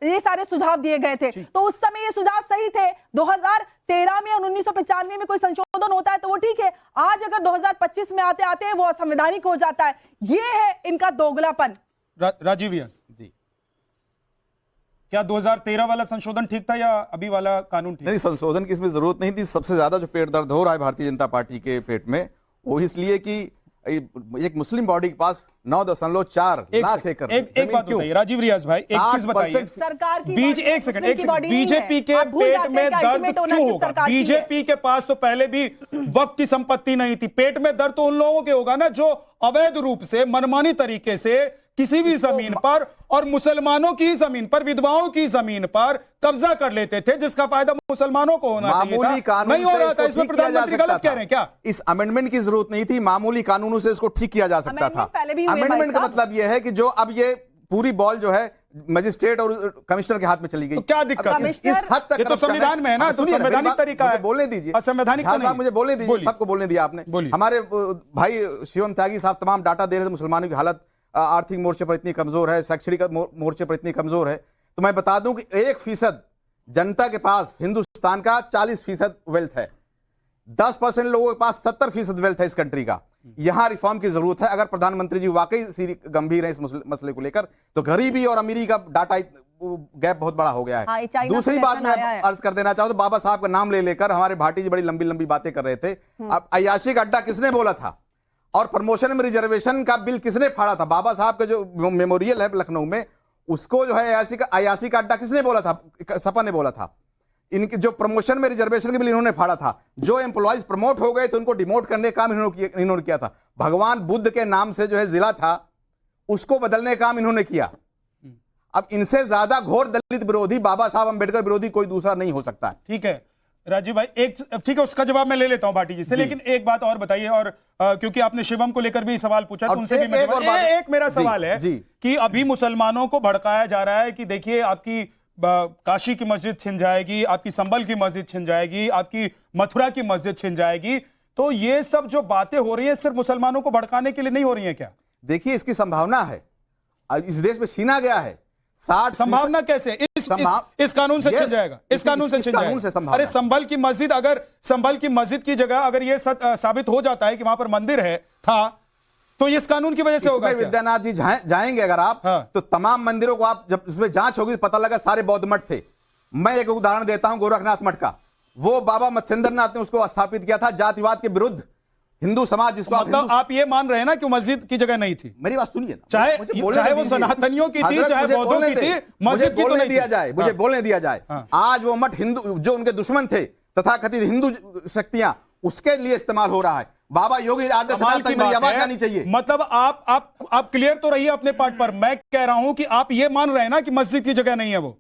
ये सारे सुझाव दिए गए थे, तो उस समय ये सुझाव सही थे। 2013 में और 1995 में कोई संशोधन होता है तो वो ठीक है, आज अगर 2025 में आते आते वो असंवैधानिक हो जाता है। ये है इनका दोगलापन। राजीव व्यास जी, क्या 2013 वाला संशोधन ठीक था या अभी वाला कानून ठीक? नहीं, संशोधन की इसमें जरूरत नहीं थी। सबसे ज्यादा जो पेट दर्द हो रहा है भारतीय जनता पार्टी के पेट में, वो इसलिए कि एक मुस्लिम बॉडी के पास 9.4 लाख एकड़ एक बात बताइए राजीव रियाज भाई, एक चीज बताइए, सरकार की एक सेकंड, बीजेपी के पेट में दर्द क्यों होगा? बीजेपी के पास तो पहले भी वक्त की संपत्ति नहीं थी, पेट में दर्द तो उन लोगों के होगा ना जो अवैध रूप से मनमानी तरीके से किसी भी जमीन पर और मुसलमानों की जमीन पर, विधवाओं की जमीन पर कब्जा कर लेते थे, जिसका फायदा मुसलमानों को होना चाहिए था, नहीं हो रहा था। इसमें प्रधानमंत्री गलत कह रहे हैं क्या? इस अमेंडमेंट की जरूरत नहीं थी, मामूली कानूनों से इसको ठीक किया जा सकता था। अमेंडमेंट का मतलब यह है कि जो अब ये पूरी बॉल जो है मजिस्ट्रेट और कमिश्नर के हाथ में चली गई, तो क्या दिक्कत है? इस हद तक ये तो संविधान में है ना, तो संवैधानिक तरीका है। बोलने दीजिए, असंवैधानिक साहब मुझे बोलने दीजिए, सबको बोलने दिया आपने। हमारे भाई शिवम त्यागी साहब तमाम डाटा दे रहे थे, मुसलमानों की हालत आर्थिक मोर्चे पर इतनी कमजोर है, शैक्षणिक मोर्चे पर इतनी कमजोर है। तो मैं बता दूं कि 1% जनता के पास हिंदुस्तान का 40% वेल्थ है, 10% लोगों के पास 70% वेल्थ है इस कंट्री का। यहां रिफॉर्म की जरूरत है। अगर प्रधानमंत्री जी वाकई गंभीर है इस मसले को लेकर, तो गरीबी और अमीरी का डाटा गैप बहुत बड़ा हो गया है। दूसरी बात मैं अर्ज कर देना चाहूं तो बाबा साहब का नाम ले लेकर हमारे भाटी जी बड़ी लंबी लंबी बातें कर रहे थे। अब अय्याशी का अड्डा किसने बोला था और प्रमोशन में रिजर्वेशन का बिल किसने फाड़ा था? बाबा साहब का जो मेमोरियल है लखनऊ में, उसको जो है अय्याशी का अड्डा किसने बोला था? सपा ने बोला था। इनके जो प्रमोशन में रिजर्वेशन के बिल इन्होंने फाड़ा था। जो एम्प्लॉइज प्रमोट हो गए तो उनको डिमोट करने का काम इन्होंने किया था। भगवान बुद्ध के नाम से जो है जिला था, उसको बदलने का काम इन्होंने किया। अब इनसे ज्यादा घोर दलित विरोधी, बाबा साहब अंबेडकर विरोधी कोई दूसरा नहीं हो सकता। ठीक है राजीव भाई, ठीक है, उसका जवाब मैं ले लेता हूं भाटी जी से, लेकिन एक बात और बताइए, और क्योंकि आपने शिवम को लेकर भी सवाल पूछा, तो उनसे भी एक मेरा सवाल है कि अभी मुसलमानों को भड़काया जा रहा है कि देखिए आपकी काशी की मस्जिद छिन जाएगी, आपकी संभल की मस्जिद छिन जाएगी, आपकी मथुरा की मस्जिद छिन जाएगी। तो ये सब जो बातें हो रही है सिर्फ मुसलमानों को भड़काने के लिए नहीं हो रही है क्या? देखिए, इसकी संभावना है, इस देश में छीना गया है। 60 संभावना कैसे? इस कानून से छिन जाएगा, इस कानून से छिन जाएगा। अरे संभल की मस्जिद, अगर संभल की मस्जिद की जगह अगर ये साबित हो जाता है कि वहां पर मंदिर था, तो इस कानून की वजह से होगा। विद्यानाथ जी जाएंगे अगर आप, तो तमाम मंदिरों को आप जब उसमें जांच होगी पता लगा सारे बौद्ध मठ थे। मैं एक उदाहरण देता हूं गोरखनाथ मठ का। वो बाबा मत्स्येंद्रनाथ ने उसको स्थापित किया था जातिवाद के विरुद्ध। हिंदू समाज जिसको मतलब आप ये मान रहे हैं ना कि मस्जिद की जगह नहीं थी? मेरी बात सुनिए, चाहे वो सनातनियों की थी, चाहे बौद्धों की थी, मस्जिद की तो नहीं दिया जाए, मुझे बोलने दिया जाए। आज वो मठ हिंदू, जो उनके दुश्मन थे तथाकथित हिंदू शक्तियां, उसके लिए इस्तेमाल हो रहा है। बाबा योगी आदित्यनाथ की मेरी आवाज आनी चाहिए। मतलब आप क्लियर तो रहिए अपने पार्ट पर। मैं कह रहा हूं कि आप ये मान रहे हैं ना कि मस्जिद की जगह नहीं है वो,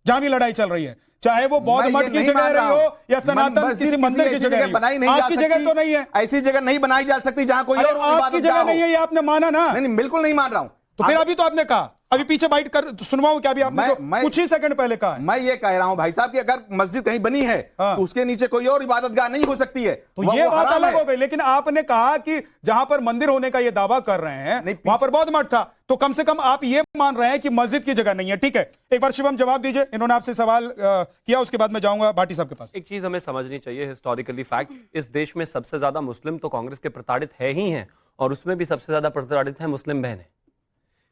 जहां भी लड़ाई चल रही है, चाहे वो बौद्ध मठ की जगह रही हो या सनातन किसी मंदिर की जगह बनाई नहीं, आपकी जगह तो नहीं है। ऐसी जगह नहीं बनाई जा सकती जहां कोई और आपकी जगह नहीं है, ये आपने माना ना? नहीं, बिल्कुल नहीं मान रहा हूं। तो फिर अभी तो आपने कहा, अभी पीछे बाइट कर सुनवाऊं क्या? अभी आपने कुछ ही सेकंड पहले कहा। मैं ये कह रहा हूं भाई साहब कि अगर मस्जिद कहीं बनी है तो उसके नीचे कोई और इबादतगाह नहीं हो सकती है। तो ये बात अलग हो गई, लेकिन आपने कहा कि जहां पर मंदिर होने का ये दावा कर रहे हैं वहां पर बौद्ध मठ था, तो कम से कम आप ये मान रहे हैं कि मस्जिद की जगह नहीं है। ठीक है, एक बार शिवम जवाब दीजिए, इन्होंने आपसे सवाल किया, उसके बाद मैं जाऊंगा भाटी साहब के पास। एक चीज हमें समझनी चाहिए, हिस्टोरिकली फैक्ट, इस देश में सबसे ज्यादा मुस्लिम तो कांग्रेस के प्रताड़ित है ही हैं, और उसमें भी सबसे ज्यादा प्रताड़ित है मुस्लिम बहनें।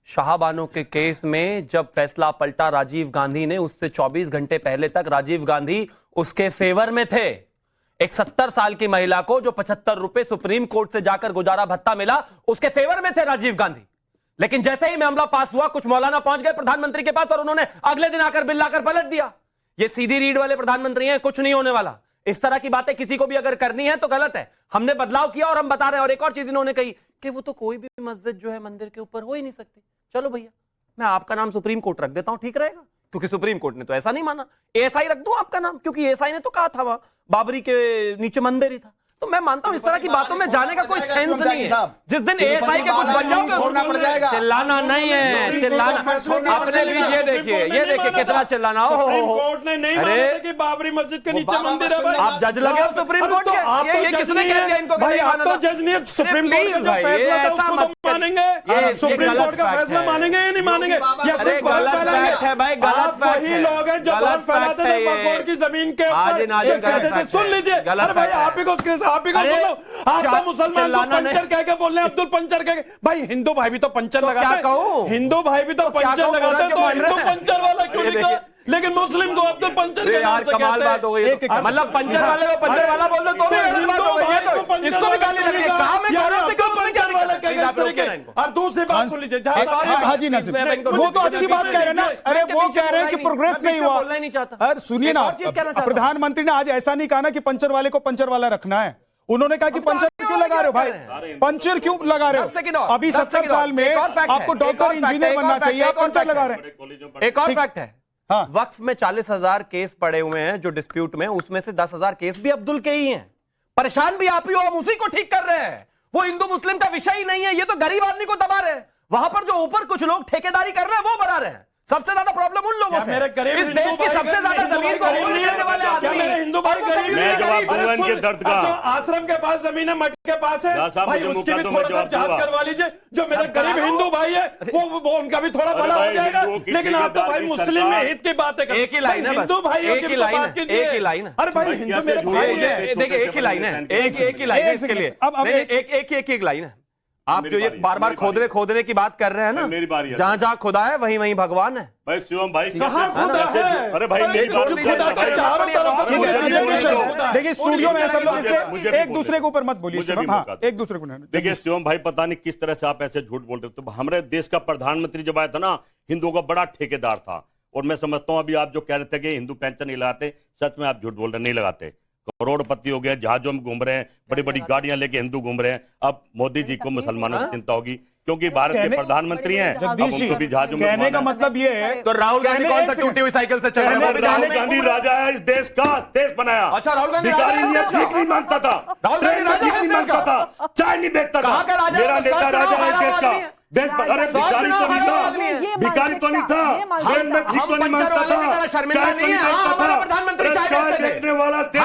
शाहबानो के केस में जब फैसला पलटा राजीव गांधी ने, उससे 24 घंटे पहले तक राजीव गांधी उसके फेवर में थे। एक 70 साल की महिला को जो 75 रुपए सुप्रीम कोर्ट से जाकर गुजारा भत्ता मिला, उसके फेवर में थे राजीव गांधी। लेकिन जैसे ही मामला पास हुआ, कुछ मौलाना पहुंच गए प्रधानमंत्री के पास और उन्होंने अगले दिन आकर बिल लाकर पलट दिया। ये सीधी रीड वाले प्रधानमंत्री हैं, कुछ नहीं होने वाला। इस तरह की बातें किसी को भी अगर करनी है तो गलत है। हमने बदलाव किया और हम बता रहे हैं। और एक और चीज इन्होंने कही कि वो तो कोई भी मस्जिद जो है मंदिर के ऊपर हो ही नहीं सकती। चलो भैया, मैं आपका नाम सुप्रीम कोर्ट रख देता हूं, ठीक रहेगा, क्योंकि सुप्रीम कोर्ट ने तो ऐसा नहीं माना। एएसआई रख दूं आपका नाम, क्योंकि एएसआई ने तो कहा था वहां बाबरी के नीचे मंदिर ही था। तो मैं मानता हूं इस तरह की बातों में जाने का कोई सेंस नहीं है। जिस दिन एएसआई के कुछ बन जाओगे, चिल्लाना नहीं है, चिल्लाना अपने लिए। ये देखिए कितना चिल्लाना हो। सुप्रीम कोर्ट ने नहीं माना कि बाबरी मस्जिद के नीचे मंदिर है भाई। आप जज लगे हो सुप्रीम कोर्ट के? ये किसने कह दिया इनको? भाई आप तो जज नहीं है। सुप्रीम कोर्ट का जो फैसला था उसको तो मानेंगे, सुप्रीम कोर्ट का फैसला मानेंगे या नहीं मानेंगे? या सिर्फ गलत फैक्ट है भाई, गलत फैक्ट है। वही लोग हैं जो बम फैलाते थे वक्फ की जमीन के ऊपर। सुन लीजिए, अरे भाई आप ही को सुनो। आप तो मुसलमान को पंचर कह के बोल रहे हैं, अब्दुल पंचर कह के। भाई हिंदू भाई भी तो पंचर लगाते हैं, हिंदू भाई भी तो पंचर लगाते हैं, तो हिंदू पंचर वाला क्यों नहीं कहा? लेकिन मुस्लिम को अब्दुल पंचर के नाम से कमाल बात हो गई। मतलब पंचर वाले को पंचर वाला बोल दो तो भी गलत बात हो गई। इसको भी गाली लगी। कहा मैं गलत से क्यों पंचर वाला कहेगा इस तरीके? और दूसरी बात सुन लीजिए, हाजी नसीब वो तो अच्छी बात कह रहे हैं ना। अरे वो कह रहे हैं कि प्रोग्रेस नहीं हुआ। बोलना ही नहीं चाहता। अरे सुनिए ना, प्रधानमंत्री ने आज ऐसा नहीं कहा ना कि पंचर वाले को पंचर वाला रखना है। उन्होंने कहा कि पंचर क्यों लगा रहे हो भाई? पंचर क्यों लगा रहे हो? अभी 70 साल में आपको डॉक्टर इंजीनियर बनना चाहिए, आप पंचर लगा रहे हैं। एक और फैक्ट है, वक्फ में 40,000 केस पड़े हुए हैं जो डिस्प्यूट में, उसमें से 10,000 केस भी अब्दुल के ही हैं। परेशान भी आप ही हो, हम उसी को ठीक कर रहे हैं। वो हिंदू मुस्लिम का विषय ही नहीं है, ये तो गरीब आदमी को दबा रहे हैं। वहां पर जो ऊपर कुछ लोग ठेकेदारी कर रहे हैं वो बना रहे हैं। सबसे ज्यादा प्रॉब्लम उन लोगों से। मेरे गरीब इस देश की सबसे ज्यादा जमीन को गरीब नहीं है वाले आदमी। मेरे हिंदू भाई गरीब मैं जवाब दूंगा इनके दर्द का। आश्रम के पास जमीन है, मठ के पास है भाई, उसकी भी थोड़ा सा जांच करवा लीजिए। जो मेरे गरीब हिंदू भाई है वो उनका भी थोड़ा बड़ा हो जाएगा। लेकिन आप तो भाई मुस्लिम में हित की बातें करते हैं। एक ही लाइन है, हिंदू भाइयों की बात कीजिए। एक ही लाइन है। अरे भाई हिंदू मेरे भाई है। देखिए एक ही लाइन है, एक ही लाइन है इसके लिए। एक लाइन है। आप जो ये बार बार खोदने की बात कर रहे हैं ना, मेरी बारी है। जहां खुदा है वहीं भगवान है। भाई शिवम भाई कहाँ खुदा है? अरे भाई मेरी बात देखिए स्टूडियो में सब लोग एक दूसरे के ऊपर मत बोलिए। एक दूसरे को देखिए शिवम भाई, पता नहीं किस तरह से आप ऐसे झूठ बोल रहे हो। तो हमारे देश का प्रधानमंत्री जब आया था ना, हिंदुओं का बड़ा ठेकेदार था। और मैं समझता हूं अभी आप जो कह रहे थे कि हिंदू पेंशन नहीं लगाते, सच में आप झूठ बोल रहे, नहीं लगाते। करोड़पति हो गए, जहाजों में घूम रहे हैं, बड़ी बड़ी गाड़ियां लेके हिंदू घूम रहे हैं। अब मोदी जी को मुसलमानों की चिंता होगी क्योंकि भारत के प्रधानमंत्री हैं। अब उनको भी जहाजों में कहने का मतलब ये है, तो राहुल गांधी कौन सा टूटी हुई साइकिल से चल रहे हैं? राहुल गांधी राजा है, इस देश का देश बनाया। अच्छा, राहुल गांधी भिखारी भीख नहीं मांगता था, राहुल गांधी भीख नहीं मांगता था, चाय नहीं बेचता था। मेरा नेता राजा है देश का। देश अरे भिखारी तो नहीं था, भिखारी तो नहीं था, जेल में भीख तो नहीं मांगता था, चाय तो नहीं बेचता था। प्रधानमंत्री चाय बेचने वाला देश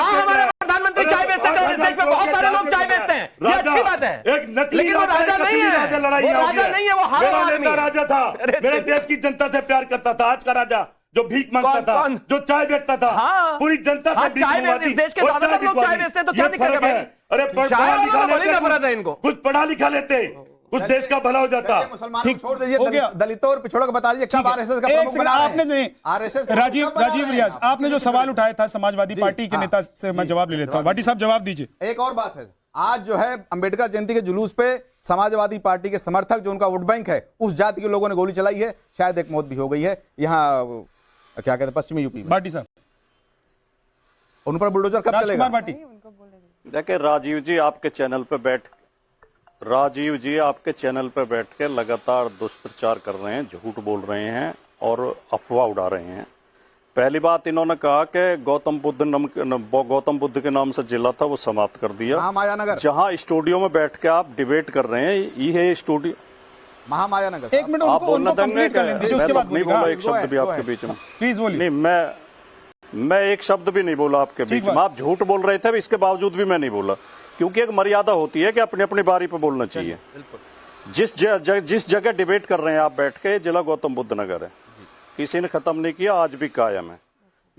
प्रधानमंत्री चाय बेचते थे। इस देश में बहुत सारे लोग चाय बेचते हैं, ये अच्छी बात है। लेकिन वो राजा नहीं है, वो राजा नहीं है, वो हारा आदमी है। राजा था, मेरे देश की जनता से प्यार करता था। आज का राजा जो भीख मांगता था, जो चाय बेचता था, पूरी जनता से भीख मंगवाती। इस देश के ज्यादातर लोग चाय बेचते हैं, तो क्या दिक्कत है भाई? अरे कुछ पढ़ा लिखा लेते, कुछ देश का भला हो जाता। मुसलमानों को छोड़ दीजिए, दलितों और पिछड़ों को बता दीजिए। कब आरएसएस का प्रमुख बना आपने राजीव रियाज, आपने जो सवाल उठाया था समाजवादी पार्टी के नेता से मैं जवाब ले लेता हूं। भाटी साहब जवाब दीजिए। एक और बात है, आज जो है अंबेडकर जयंती के जुलूस पे समाजवादी पार्टी के समर्थक, जो उनका वोट बैंक है, उस जाति के लोगों ने गोली चलाई है। शायद एक मौत भी हो गई है यहाँ, क्या कहते हैं, पश्चिमी यूपी में। भाटी साहब उन पर बुलडोजर कब चलेगा? देखिए राजीव जी आपके चैनल पे बैठ के लगातार दुष्प्रचार कर रहे हैं, झूठ बोल रहे हैं और अफवाह उड़ा रहे हैं। पहली बात, इन्होंने कहा कि गौतम बुद्ध के नाम से जिला था वो समाप्त कर दिया। महामायानगर, जहां स्टूडियो में बैठ के आप डिबेट कर रहे हैं, ये स्टूडियो महामायानगर। एक मिनट आप बोलना देंगे, नहीं बोला एक शब्द भी आपके बीच में, प्लीज बोलिए। नहीं, मैं एक शब्द भी नहीं बोला आपके बीच में। आप झूठ बोल रहे थे, इसके बावजूद भी मैं नहीं बोला, क्योंकि एक मर्यादा होती है कि अपनी अपनी बारी पर बोलना चाहिए। जिस जगह डिबेट कर रहे हैं आप बैठ के, जिला गौतम बुद्ध नगर है, किसी ने खत्म नहीं किया, आज भी कायम है।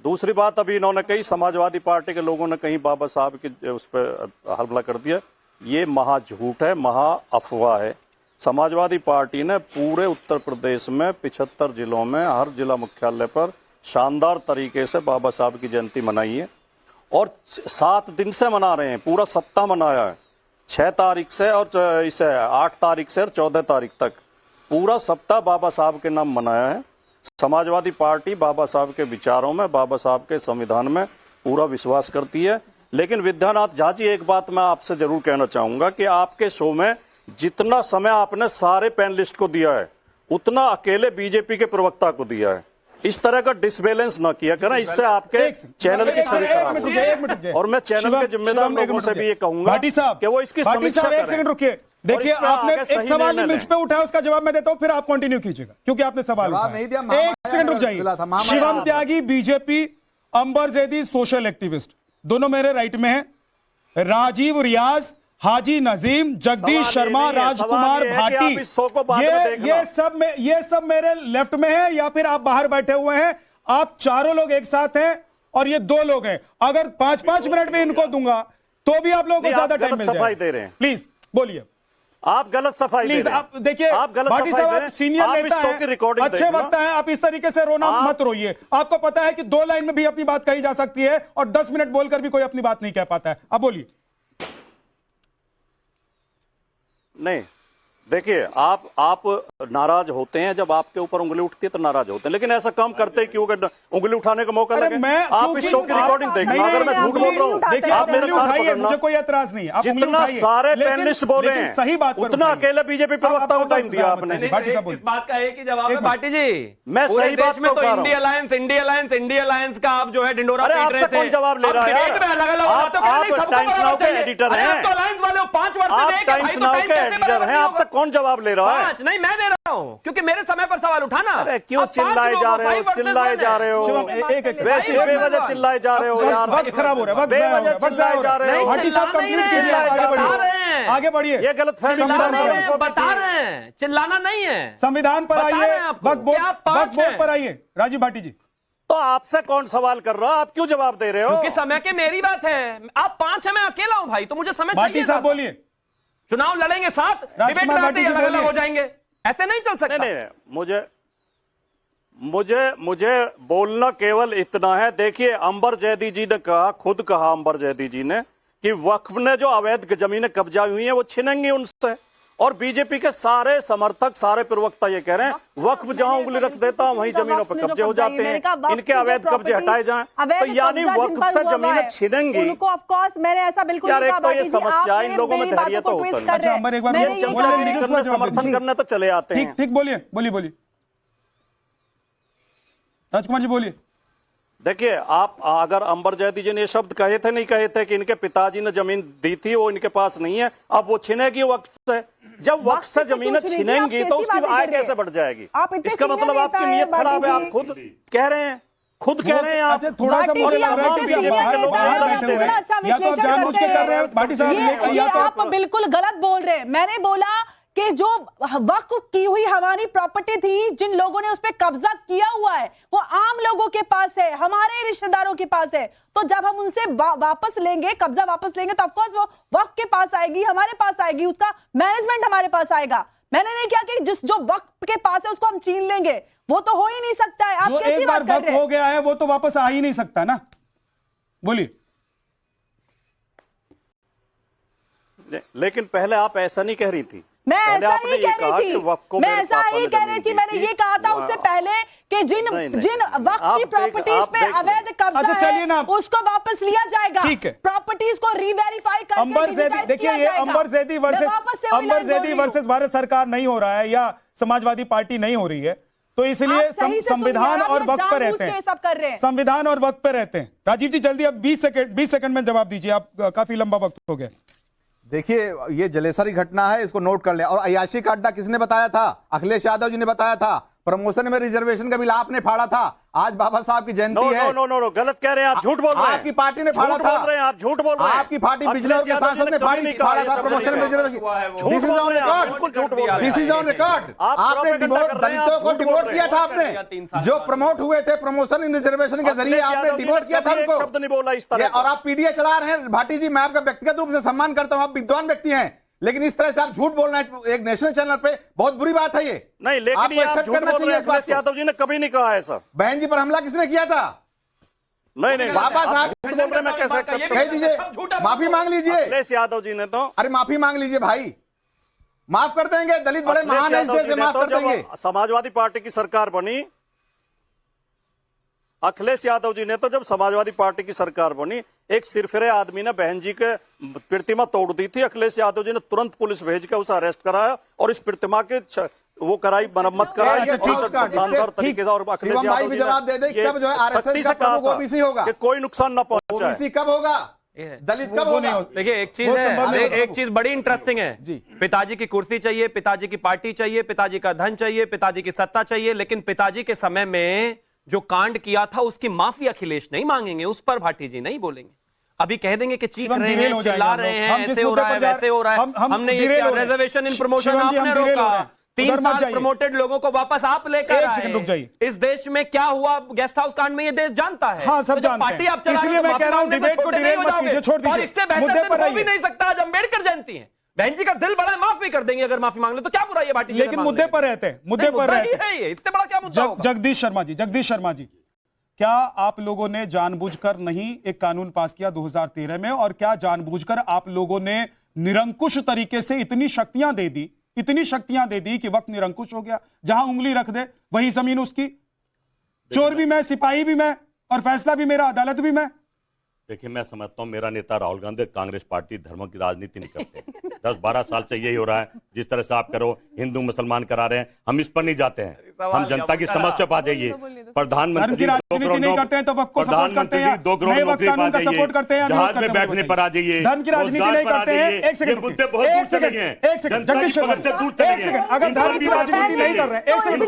दूसरी बात अभी इन्होंने कही, समाजवादी पार्टी के लोगों ने कहीं बाबा साहब की उस पर हमला कर दिया। ये महा झूठ है, महा अफवाह है। समाजवादी पार्टी ने पूरे उत्तर प्रदेश में 75 जिलों में हर जिला मुख्यालय पर शानदार तरीके से बाबा साहब की जयंती मनाई है। और 7 दिन से मना रहे हैं, पूरा सप्ताह मनाया है, 6 तारीख से और इसे 8 तारीख से और 14 तारीख तक पूरा सप्ताह बाबा साहब के नाम मनाया है। समाजवादी पार्टी बाबा साहब के विचारों में, बाबा साहब के संविधान में पूरा विश्वास करती है। लेकिन विद्यानाथ झा जी, एक बात मैं आपसे जरूर कहना चाहूंगा कि आपके शो में जितना समय आपने सारे पैनलिस्ट को दिया है उतना अकेले बीजेपी के प्रवक्ता को दिया है। इस तरह का डिसबैलेंस ना किया करें, इससे आपके चैनल की छवि खराब होगी। और मैं चैनल के जिम्मेदार लोगों से भी ये कहूंगा कि वो इसकी समीक्षा करें। एक सेकंड रुकिए, देखिए आपने एक सवाल मुझ पे उठाया, उसका जवाब मैं देता हूं, फिर आप कंटिन्यू कीजिएगा क्योंकि आपने सवाल नहीं दिया। एक सेकंड रुक जाइए। शिवम त्यागी बीजेपी, अंबर जैदी सोशल एक्टिविस्ट, दोनों मेरे राइट में है। राजीव रियाज, हाजी नजीम, जगदीश शर्मा, राजकुमार भाटी, ये सब मेरे लेफ्ट में है या फिर आप बाहर बैठे हुए हैं। आप चारों लोग एक साथ हैं और ये 2 लोग हैं। अगर 5-5 मिनट में इनको दूंगा तो भी आप लोगों को ज्यादा टाइम मिल जाएगा। प्लीज बोलिए। आप गलत सफाई प्लीज आप देखिए, भाटी साहब सीनियर नेता हैं, अच्छे वक्ता हैं, आप इस तरीके से रोना मत रोइए। आपको पता है कि 2 लाइन में भी अपनी बात कही जा सकती है और 10 मिनट बोलकर भी कोई अपनी बात नहीं कह पाता है। अब बोलिए। नहीं, देखिए, आप नाराज होते हैं जब आपके ऊपर उंगली उठती है तो नाराज होते हैं, लेकिन ऐसा काम करते क्यों उंगली उठाने का मौका लगे? आप इस शो की रिकॉर्डिंग देखना, अगर मैं झूठ बोल रहा हूं देखिए आप मेरे कान पकड़ना, मुझे कोई एतराज नहीं है। जितना सारे पैनलिस्ट बोले हैं सही बात उतना अकेले बीजेपी प्रवक्ता को टाइम दिया आपने। इस बात का एक ही जवाब है भाटी जी, मैं सही बात में तो इंडिया अलायंस का आप जो है डिंडोरा पीट रहे थे। कौन जवाब ले रहा है? आप टाइम्स नाउ के एडिटर हैं, अलायंस वाले 5 वर्ष आप टाइम्स नाउ के एडिटर हैं, आपसे कौन जवाब ले रहा है? नहीं, मैं दे रहा हूं क्योंकि मेरे समय पर सवाल उठाना। अरे क्यों चिल्लाए जा रहे हो, चिल्लाए जा रहे हो, वैसे बेवजह चिल्लाए जा रहे हो यार, वक्त खराब हो रहा है, बेवजह चिल्लाए जा रहे हो। भाटी साहब कंप्लीट कीजिए, आगे बढ़िए। ये गलत फहमी बता रहे हैं, चिल्लाना नहीं है। संविधान पर आइए, वक्त बोर्ड पर आइए। राजीव भाटी जी, तो आपसे कौन सवाल कर रहा है, आप क्यों जवाब दे रहे हो? क्योंकि समय की मेरी बात है, आप 5 हैं, मैं अकेला हूं भाई, तो मुझे समय चाहिए। भाटी साहब बोलिए। चुनाव लड़ेंगे साथ, डिबेट में अलग-अलग हो जाएंगे, ऐसे नहीं चल सकता। नहीं, मुझे बोलना केवल इतना है। देखिए, अंबर जैदी जी ने कहा, खुद कहा अंबर जैदी जी ने कि वक्फ ने जो अवैध जमीनें कब्जा हुई हैं वो छिनेंगी उनसे, और बीजेपी के सारे समर्थक, सारे प्रवक्ता ये कह रहे हैं वक्फ जहां उंगली रख देता वहीं जमीनों पर कब्जे हो जाते हैं, इनके अवैध कब्जे हटाए जाएं। तो यानी वक्फ से जमीनें छिनेंगी उनको। ऑफ कोर्स मैंने ऐसा बिल्कुल नहीं कहा। तो ये समस्या इन लोगों में धैर्य तो होता नहीं, समर्थन करने तो चले आते हैं। ठीक, बोलिए राजकुमार जी, बोलिए। देखिए, आप अगर अंबर जैदी जी ने ये शब्द कहे थे, नहीं कहे थे कि इनके पिताजी ने जमीन दी थी, वो इनके पास नहीं है, अब वो छिनेगी वक्त से। जब वक्त से जमीनें छिनेंगी तो उसकी आय कैसे बढ़ जाएगी? इसका मतलब आपकी नीयत खराब है, आप खुद कह रहे हैं आप। थोड़ा सा मुझे लग रहा है कि या तो आप जानबूझ के कर रहे हैं भाटी साहब, या तो आप बिल्कुल गलत बोल रहे हैं। मैंने बोला कि जो वक्फ की हुई हमारी प्रॉपर्टी थी, जिन लोगों ने उस पर कब्जा किया हुआ है, वो आम लोगों के पास है, हमारे रिश्तेदारों के पास है। तो जब हम उनसे वापस लेंगे, कब्जा वापस लेंगे, तो ऑफकोर्स वो वक्फ के पास आएगी, हमारे पास आएगी, उसका मैनेजमेंट हमारे पास आएगा। मैंने नहीं किया कि जो वक्फ के पास है उसको हम छीन लेंगे, वो तो हो ही नहीं सकता है। आप कैसी बात कर रहे हैं? हो गया है वो तो वापस आ ही नहीं सकता ना। बोलिए। लेकिन पहले आप ऐसा नहीं कह रही थी। मैं ऐसा ही कह रही थी, मैंने ये कहा था उससे पहले कि जिन वक्त की प्रॉपर्टीज पे अवैध कब्जा है उसको वापस लिया जाएगा। ठीक है, प्रॉपर्टीज को रीवेरीफाई करके अंबर जैदी, देखिए ये अंबर जैदी वर्सेस भारत सरकार नहीं हो रहा है या समाजवादी पार्टी नहीं हो रही है, तो इसलिए संविधान और वक्त पर रहते हैं, संविधान और वक्त पर रहते हैं। राजीव जी जल्दी, अब 20 सेकंड में जवाब दीजिए, आप काफी लंबा वक्त हो गया। देखिए, ये जलेसरी घटना है, इसको नोट कर लें। और अयाशी का अड्डा किसने बताया था? अखिलेश यादव जी ने बताया था। प्रमोशन में रिजर्वेशन का बिल आपने फाड़ा था। आज बाबा साहब की जयंती है। नो, गलत कह रहे हैं आप, झूठ बोल रहे हैं। आपकी पार्टी ने फाड़ा था, आप झूठ बोल रहे हैं। आपकी पार्टी बिजनौर के सांसद ने फाड़ा था प्रमोशन में reservation. This is on record, this is on record. आपने दलितों को डिमोट किया था, आपने जो प्रमोट हुए थे प्रमोशन इन रिजर्वेशन के जरिए आपने डिमोट किया था उनको। शब्द नहीं बोला इस तरह, और आप पीडीए चला रहे हैं। भाटी जी, मैं आपका व्यक्तिगत रूप से सम्मान करता हूं, आप विद्वान व्यक्ति हैं, लेकिन इस तरह से आप झूठ बोलना है एक नेशनल चैनल पे, बहुत बुरी बात है ये। नहीं, लेकिन आपको एक्सेप्ट करना चाहिए इस बात को। यादव जी ने कभी नहीं कहा है सर। बहन जी पर हमला किसने किया था? नहीं वापस आप झूठ बोल रहे, मैं कैसे accept कह करूं? दीजिए, माफी मांग लीजिए। अखिलेश यादव जी ने तो अरे माफी मांग लीजिए भाई, माफ कर देंगे। दलित बड़े महान है, इस देश से माफ कर देंगे। समाजवादी पार्टी की सरकार बनी, अखिलेश यादव जी ने तो जब समाजवादी पार्टी की सरकार बनी, एक सिरफिरे आदमी ने बहन जी के प्रतिमा तोड़ दी थी। अखिलेश यादव जी ने तुरंत पुलिस भेज के उसे अरेस्ट कराया और इस प्रतिमा के वो कराई, मरम्मत कराई शानदार तरीके से। और अखिलेश यादव भी जवाब दे दे, कब जो है आरएसएस का प्रमुख ओबीसी होगा, कि कोई नुकसान न पहुंचे। ओबीसी कब होगा, दलित कब होगा? देखिए एक चीज है, एक चीज बड़ी इंटरेस्टिंग है जी। पिताजी की कुर्सी चाहिए, पिताजी की पार्टी चाहिए, पिताजी का धन चाहिए, पिताजी की सत्ता चाहिए, लेकिन पिताजी के समय में जो कांड किया था उसकी माफी अखिलेश नहीं मांगेंगे, उस पर भाटी जी नहीं बोलेंगे। अभी कह देंगे कि चीख रहे हैं, चिल्ला रहे हैं, ऐसे हो रहा है, वैसे हो रहा है। हमने ये किया, रिजर्वेशन इन प्रमोशन आपने रोका, 3 साल प्रमोटेड लोगों को वापस आप लेकर आए। इस देश में क्या हुआ गेस्ट हाउस कांड में ये देश जानता है। हाँ, सब जानते हैं। पार्टी आप चला इसलिए मैं कह रहा हूं डिबेट को डिरेल मत कीजिए, छोड़ दीजिए। और इससे बेहतर दिन हो भी नहीं सकता। आज अम्बेडकर जयंती है, बहन जी का दिल बड़ा, माफ भी कर देंगे अगर माफी मांग ले तो क्या बुराई है भाटी जी? लेकिन मुद्दे पर रहते हैं, मुद्दे पर रहते हैं। इससे बड़ा क्या मुद्दा होगा? जगदीश शर्मा जी, क्या आप लोगों ने जानबूझकर नहीं एक कानून पास किया 2013 में, और क्या जानबूझकर आप लोगों ने निरंकुश तरीके से इतनी शक्तियां दे दी कि वक्त निरंकुश हो गया? जहां उंगली रख दे वही जमीन उसकी, चोर भी मैं, सिपाही भी मैं, और फैसला भी मेरा, अदालत भी मैं। देखिए, मैं समझता हूं मेरा नेता राहुल गांधी कांग्रेस पार्टी धर्मों की राजनीति नहीं करते। 10-12 साल से यही हो रहा है। जिस तरह से आप करो, हिंदू मुसलमान करा रहे हैं, हम इस पर नहीं जाते हैं। हम जनता की समस्या पा जाइए। प्रधानमंत्री की राजनीति नहीं करते हैं तो वक्त को सपोर्ट करते हैं, 2 करोड़ नौकरी पा सपोर्ट करते हैं, जहाज में बैठने पर आ जाइए। धर्म की राजनीति नहीं करते हैं। एक सेकंड, मुद्दे बहुत दूर चले गए हैं, एक सेकंड जगदीश शर्मा, एक सेकंड, अगर धर्म की राजनीति नहीं कर रहे हैं, एक सेकंड,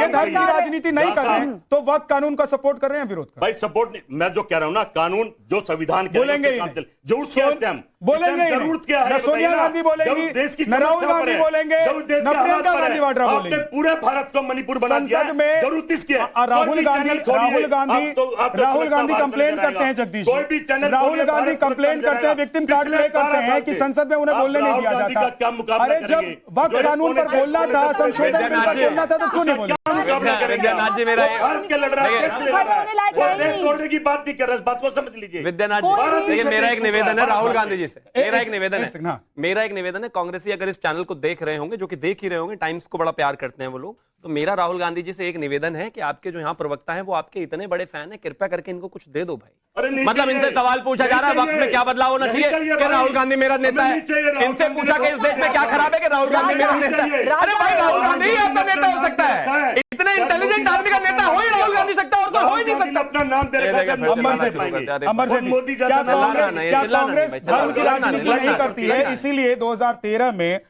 ये धर्म की राजनीति नहीं कर रहे हैं तो वक्त कानून का सपोर्ट कर रहे हैं, विरोध कर? भाई सपोर्ट नहीं, मैं जो कह रहा हूं ना, कानून जो संविधान के बोलेंगे बोलेंगे जरूरत क्या है? सोनिया गांधी बोलेंगी, राहुल गांधी बोलेंगे, प्रियंका गांधी वाड्रा बोलेंगे। पूरे भारत को मणिपुर बना दिया है, जरूरत इसकी है। राहुल गांधी कंप्लेन करते हैं जगदीश, राहुल गांधी कंप्लेन करते हैं, विक्टिम कार्ड प्ले करते हैं कि संसद में उन्हें बोलने नहीं दिया जाता। अरे जब वक्त कानून पर बोलना था, संशोधन बिल पर बोलना था, तो क्यों नहीं बोला? विद्यानाथ जी, मेरा की बात नहीं कर रहा, इस बात को समझ लीजिए। विद्यानाथ जी, देखिए मेरा एक निवेदन है राहुल गांधी जी से, मेरा एक निवेदन है, कांग्रेसी अगर इस चैनल को देख रहे होंगे, जो कि देख ही रहे होंगे, टाइम्स को बड़ा प्यार करते हैं वो लोग, तो मेरा राहुल गांधी जी से एक निवेदन है कि आपके जो यहाँ प्रवक्ता हैं वो आपके इतने बड़े फैन है, कृपया करके इनको कुछ दे दो भाई। मतलब इनसे सवाल पूछा जा रहा है वक्त में क्या बदलाव होना चाहिए कि राहुल गांधी मेरा नेता है। इनसे पूछा कि इस देश में क्या खराब है कि राहुल गांधी मेरा नेता है। अरे भाई, राहुल गांधी ही आपका नेता हो सकता है, इतने इंटेलिजेंट आदमी का नेता हो ही राहुल गांधी सकता है, और कोई हो ही नहीं सकता। अपना नाम दे मोदी, क्या कांग्रेस धर्म की राजनीति नहीं करती है? इसीलिए 2013 में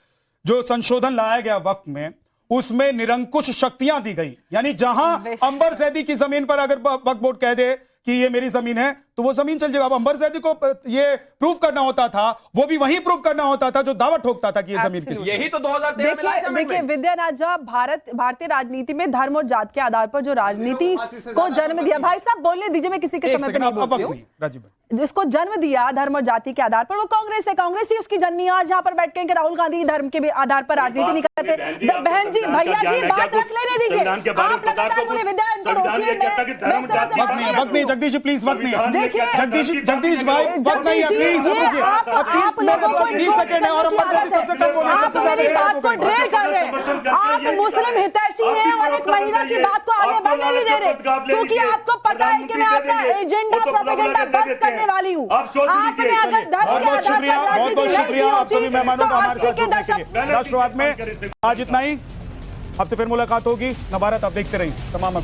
जो संशोधन लाया गया वक्त में, उसमें निरंकुश शक्तियां दी गई। यानी जहां अंबर सैदी की जमीन पर अगर वक्फ बोर्ड कह दे कि ये मेरी जमीन है तो वो जमीन चल जाएगा। अब अंबर सैदी को ये प्रूफ करना होता था, वो भी वही प्रूफ करना होता था जो दावा ठोकता था कि ये जमीन किसकी। यही तो 2013 में देखिए विद्यानाथ जी, भारतीय राजनीति में धर्म और जात के आधार पर जो राजनीति को जन्म दिया, भाई साहब बोलने दीजिए, मैं किसी के समय पर नहीं बोलती हूँ, जिसको जन्म दिया धर्म और जाति के आधार पर वो कांग्रेस है। कांग्रेस ही उसकी जननी। आज यहाँ पर बैठ के राहुल गांधी धर्म के आधार पर राजनीति नहीं करते। बहन जी, भैया जी, बात रख लेने दीजिए। आप लगातार बोले वक्त नहीं, जगदीश प्लीज, वक्त नहीं, जगदीश भाई, वक्त नहीं है, प्लीज आप लोगों को 20 सेकंड है, और सबसे कम बोले, आप मेरी बात को ड्रेल कर रहे हैं। आप मुस्लिम हितैषी हैं और एक महिला की बात को आगे बढ़ने नहीं दे रहे, क्योंकि आपको पता है कि मैं आपका एजेंडा प्रोपेगेंडा बंद करने वाली हूँ। आपने अगर धर्म के आधार पर राजनीति नहीं आप सभी मेहमानों का हमारे साथ जुड़ने के लिए। राष्ट्रवाद में आज इतना ही, आपसे फिर मुलाकात होगी। नवभारत आप देखते रहिए तमाम।